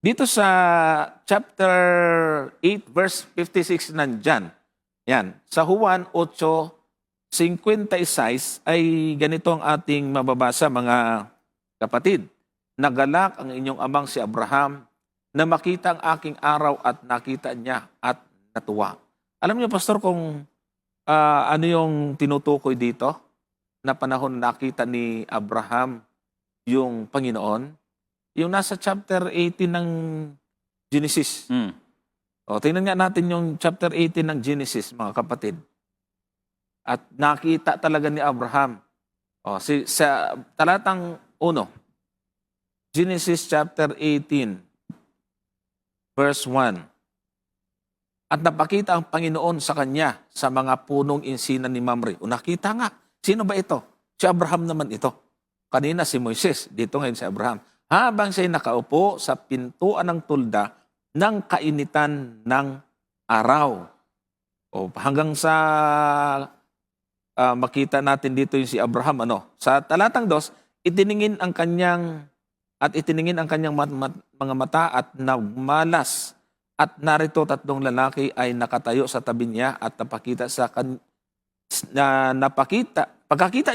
dito sa chapter 8 verse 56 nandyan, Yan. Sa Juan 8:56 ay ganito ang ating mababasa, mga kapatid. Nagalak ang inyong amang si Abraham na makita ang aking araw at nakita niya at natuwa. Alam niyo, Pastor, kung ano yung tinutukoy dito na panahon na nakita ni Abraham yung Panginoon? Yung nasa chapter 18 ng Genesis. Mm. O, tingnan nga natin yung chapter 18 ng Genesis, mga kapatid. At nakita talaga ni Abraham. O, sa talatang 1, Genesis chapter 18, verse 1. At napakita ang Panginoon sa kanya sa mga punong insinan ni Mamre. O, nakita nga. Sino ba ito? Si Abraham naman ito. Kanina si Moises, dito ngayon si Abraham. Habang siya'y nakaupo sa pintuan ng tulda ng kainitan ng araw. O, hanggang sa makita natin dito yung si Abraham. Sa talatang 2, itiningin ang kanyang mga mata at nagmalas. At narito 3 lalaki ay nakatayo sa tabi niya at pagkakita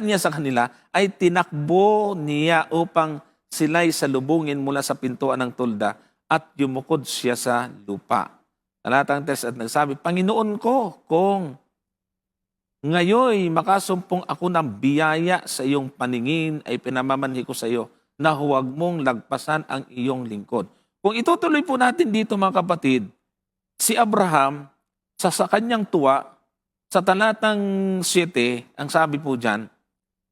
niya sa kanila ay tinakbo niya upang sila'y salubungin mula sa pintuan ng tulda at yumukod siya sa lupa. Talatang 3 at nagsabi, Panginoon ko, kung ngayoy makasumpong ako ng biyaya sa iyong paningin ay pinamamanhi ko sa iyo na huwag mong lagpasan ang iyong lingkod. Kung itutuloy po natin dito, mga kapatid, si Abraham, sa kanyang tuwa, sa talatang 7, ang sabi po dyan,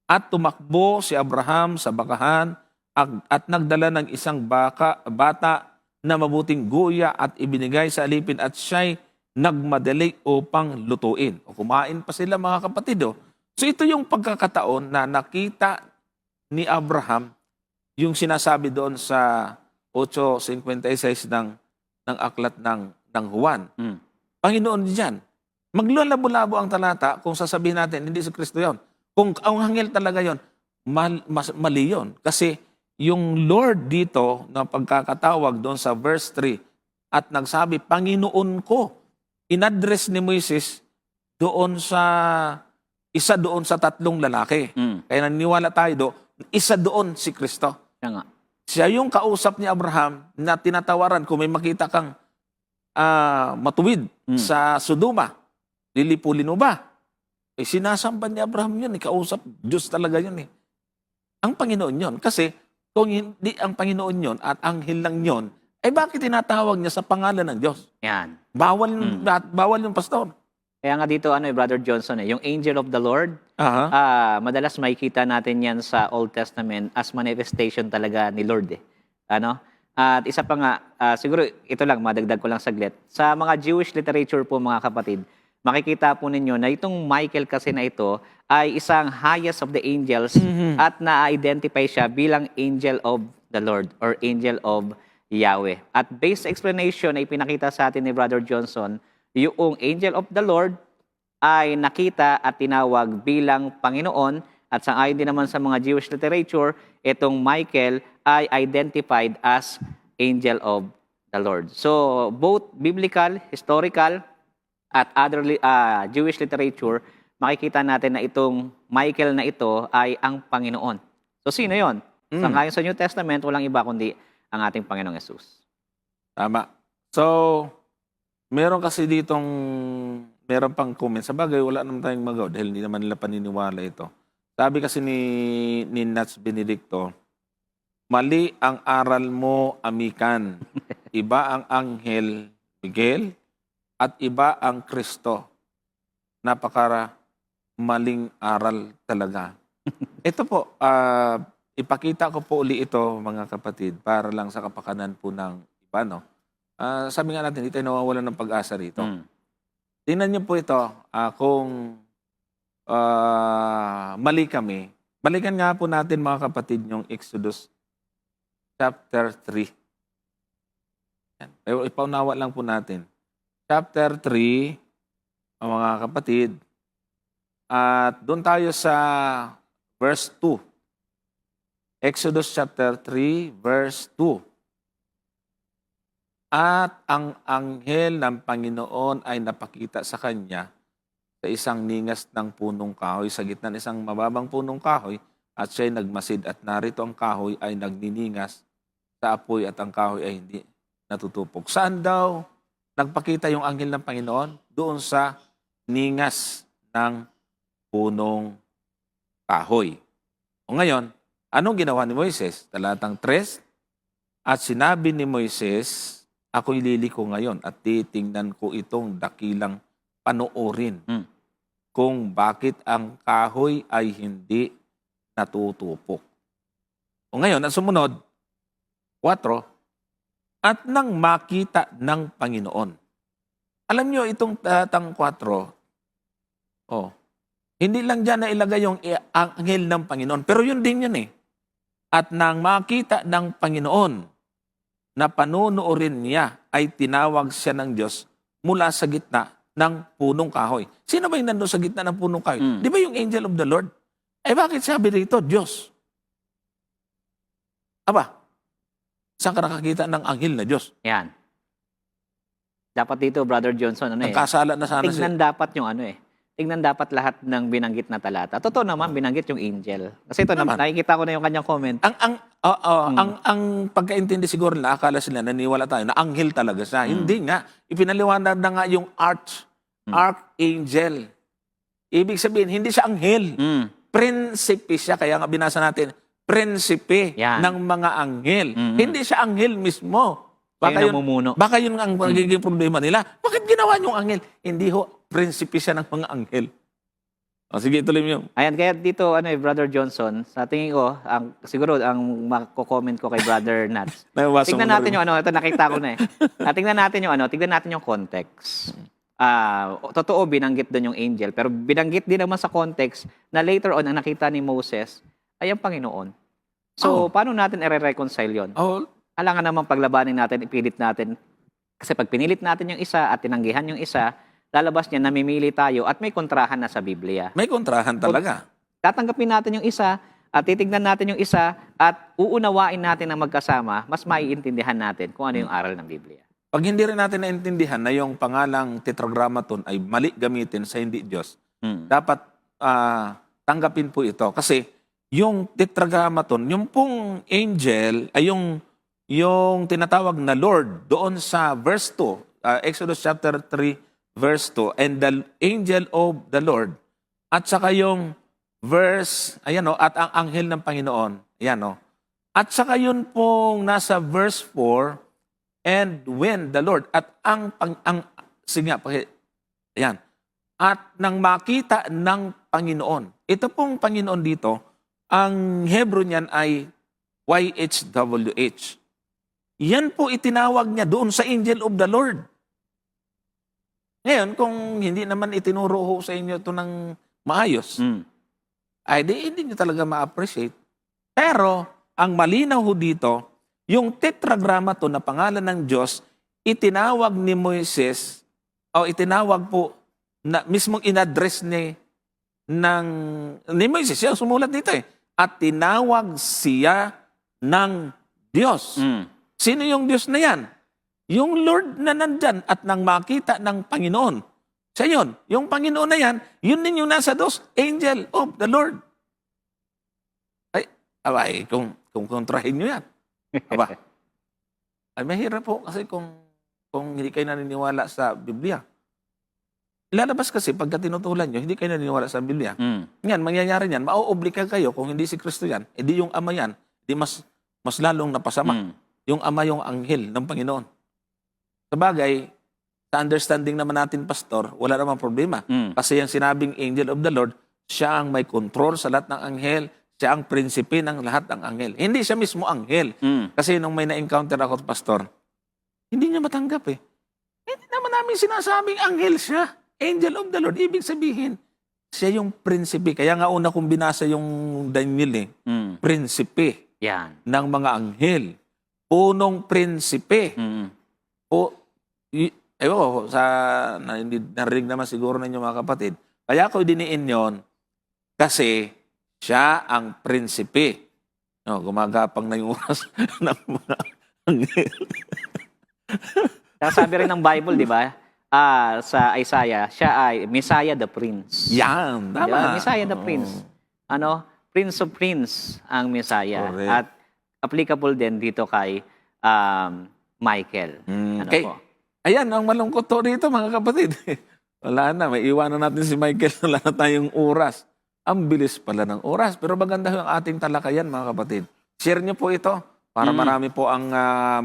at tumakbo si Abraham sa bakahan at nagdala ng isang bata na mabuting guya at ibinigay sa alipin at siya'y nagmadali upang lutuin. O, kumain pa sila, mga kapatid. So ito yung pagkakataon na nakita ni Abraham yung sinasabi doon sa 8:56 ng aklat ng Juan. Mm. Panginoon diyan. Maglalabo-labo ang talata kung sasabihin natin, hindi si Kristo yon. Kung ang anghel talaga yon, mali yon. Kasi yung Lord dito na pagkakatawag doon sa verse 3 at nagsabi, Panginoon ko, inaddress ni Moises doon sa isa doon sa 3 lalaki. Mm. Kaya naniniwala tayo doon, isa doon si Kristo. Siya nga. Siya yung kausap ni Abraham na tinatawaran kung may makita kang matuwid sa Sodoma, lilipulin mo ba? Sinasamba ni Abraham yun, kausap, Diyos talaga yun . Ang Panginoon yun. Kasi kung hindi ang Panginoon yun at anghel lang yun, bakit tinatawag niya sa pangalan ng Diyos? Yan. Bawal yung pastor. Kaya nga dito, Brother Johnson, yung angel of the Lord, madalas makikita natin yan sa Old Testament as manifestation talaga ni Lord . At isa pa nga, siguro ito lang, madagdag ko lang saglit. Sa mga Jewish literature po, mga kapatid, makikita po ninyo na itong Michael kasi na ito ay isang highest of the angels at na-identify siya bilang angel of the Lord or angel of Yahweh. At based explanation ay pinakita sa atin ni Brother Johnson, yung angel of the Lord ay nakita at tinawag bilang Panginoon at sangayon din naman sa mga Jewish literature, itong Michael ay identified as angel of the Lord. So, both biblical, historical, at other Jewish literature, makikita natin na itong Michael na ito ay ang Panginoon. So, sino yon? Sangayon sa New Testament, walang iba kundi ang ating Panginoong Yesus. Tama. So, meron pang comment. Sa bagay, wala naman tayong magawa dahil hindi naman nila paniniwala ito. Sabi kasi ni Nats Benedicto, mali ang aral mo, Amikan. Iba ang anghel Miguel at iba ang Kristo. Maling aral talaga. Ito po, ipakita ko po uli ito, mga kapatid, para lang sa kapakanan po ng iba. Sabi nga natin, hindi tayo nawawalan ng pag-asa rito. Tingnan niyo po ito, kung mali kami. Balikan nga po natin, mga kapatid, yung Exodus chapter 3. Yan. Ipaunawa lang po natin. Chapter 3, mga kapatid. At doon tayo sa verse 2. Exodus chapter 3, verse 2. At ang anghel ng Panginoon ay napakita sa kanya sa isang ningas ng punong kahoy, sa gitna ng isang mababang punong kahoy, at siya'y nagmasid at narito ang kahoy ay nagniningas sa apoy at ang kahoy ay hindi natutupok. Saan daw nagpakita yung anghel ng Panginoon? Doon sa ningas ng punong kahoy. O ngayon, anong ginawa ni Moises? Talatang 3, at sinabi ni Moises, ako'y liliko ngayon at titingnan ko itong dakilang panoorin kung bakit ang kahoy ay hindi natutupok. O ngayon, ang sumunod, 4, at nang makita ng Panginoon. Alam nyo, itong talatang 4, hindi lang dyan na ilagay yung anghel ng Panginoon, pero yun din yun eh. At nang makita ng Panginoon na panunuorin niya, ay tinawag siya ng Diyos mula sa gitna ng punong kahoy. Sino ba yung nandun sa gitna ng punong kahoy? Di ba yung angel of the Lord? Eh bakit sabi rito, Diyos? Aba, saan ka nakakita ng anghel na Diyos? Yan. Dapat dito, Brother Johnson, Nagkasala na sana tingnan dapat yung tingnan dapat lahat ng binanggit na talata. Totoo naman, binanggit yung angel. Kasi ito naman, nakikita ko na yung kanyang comment. Ang pagkaintindi siguro na akala sila, naniwala tayo, na anghel talaga siya. Hindi nga. Ipinaliwanag na nga yung archangel. Ibig sabihin, hindi siya anghel. Prinsipe siya. Kaya nga binasa natin, prinsipe ng mga anghel. Hindi siya anghel mismo. Baka yun ang magiging problema nila. Bakit ginawa niyong anghel? Hindi ho, prinsipe siya ng mga anghel. O, sige, ituloy mo. Ayan, kaya dito, Brother Johnson, sa tingin ko, siguro ang mako-comment ko kay Brother Nats. Tingnan natin yung ito nakita ko na eh. Tingnan natin yung context. Totoo, binanggit doon yung angel, pero binanggit din naman sa context na later on, ang nakita ni Moses ay ang Panginoon. So, paano natin i-reconcile yun? Alangan naman paglabanin natin, ipilit natin. Kasi pag pinilit natin yung isa at tinanggihan yung isa, lalabas niya, namimili tayo at may kontrahan na sa Biblia. May kontrahan talaga. Tatanggapin natin yung isa at titignan natin yung isa at uunawain natin na magkasama, mas maiintindihan natin kung ano yung aral ng Biblia. Pag hindi rin natin naintindihan na yung pangalang tetragrammaton ay mali gamitin sa hindi Diyos, dapat tanggapin po ito. Kasi yung tetragrammaton, yung pong angel ay yung tinatawag na Lord doon sa verse 2, Exodus chapter 3, verse 2, and the angel of the Lord, at saka yung verse, at ang anghel ng Panginoon, at saka yun pong nasa verse 4, and when the Lord, at at nang makita ng Panginoon. Ito pong Panginoon dito, ang Hebrew niyan ay YHWH. Yan po itinawag niya doon sa angel of the Lord. Ngayon, kung hindi naman itinuro ho sa inyo ito ng maayos, ay hindi nyo talaga ma-appreciate. Pero, ang malinaw ho dito, yung tetragrammaton na pangalan ng Diyos, itinawag ni Moises, o itinawag po, na mismong in-address ni Moises, siya sumulat dito eh, at tinawag siya ng Diyos. Sino yung Diyos na yan? Yung Lord na nandyan at nang makita ng Panginoon. Siya yun. Yung Panginoon na yan, yun din yung nasa dos, angel of the Lord. Ay, kung kontrahin nyo yan. Aba, ay mahirap po kasi kung hindi kayo naniniwala sa Biblia. Lalabas kasi pagka tinutulan nyo, hindi kayo naniniwala sa Biblia. Yan, mangyayari yan, mauobliga kayo kung hindi si Kristo yan, edi yung Ama yan, di mas lalong napasama. Yung Ama yung anghel ng Panginoon. Sabagay, sa understanding naman natin, Pastor, wala namang problema. Kasi yung sinabing angel of the Lord, siya ang may control sa lahat ng anghel, siya ang prinsipe ng lahat ng anghel. Hindi siya mismo anghel. Kasi nung may na-encounter ako, Pastor, hindi niya matanggap eh. Hindi naman namin sinasabing anghel siya. Angel of the Lord, ibig sabihin, siya yung prinsipe. Kaya nga una kong binasa yung Daniel eh. Prinsipe ng mga anghel. Punong prinsipe. Narinig naman siguro ninyo mga kapatid. Kaya ko diniin yon kasi siya ang prinsipe. Gumagapang na yung oras ng mga anghel. Sabi rin ng Bible, di ba? sa Isaiah, siya ay Messiah the Prince. Yan, Di ba? tama. Messiah the Oo. Prince. Prince of Prince ang Messiah. Correct. At applicable din dito kay Michael. Okay. Po? Ayan, ang malungkot to rito, mga kapatid. Wala na, may iwanan natin si Michael. Wala na tayong oras. Ang bilis pala ng oras. Pero maganda yung ating talakayan, mga kapatid. Share nyo po ito para marami po ang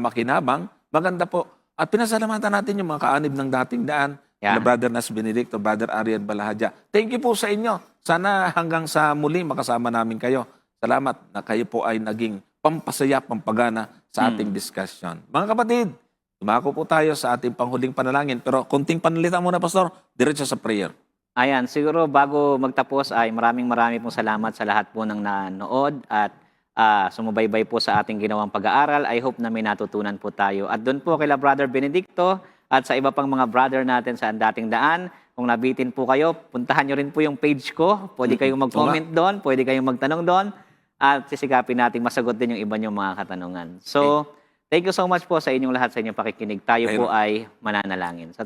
makinabang. Maganda po. At pinasalamatan natin yung mga kaanib ng dating daan. Yeah. Na Brother Nas Benedicto, Brother Ariel Balahadya. Thank you po sa inyo. Sana hanggang sa muli makasama namin kayo. Salamat na kayo po ay naging pampasaya, pampagana sa ating discussion. Mga kapatid, dumako po tayo sa ating panghuling panalangin. Pero konting panalitan muna, Pastor. Diretso sa prayer. Ayan, siguro bago magtapos ay maraming pong salamat sa lahat po ng nanood at sumubaybay po sa ating ginawang pag-aaral. I hope na may natutunan po tayo. At doon po kila Brother Benedicto at sa iba pang mga brother natin sa dating daan, kung nabitin po kayo, puntahan nyo rin po yung page ko. Pwede kayong mag-comment doon, pwede kayong magtanong doon at sisigapin natin masagot din yung iba nyong mga katanungan. So, thank you so much po sa inyong lahat sa inyong pakikinig. Tayo po ay mananalangin.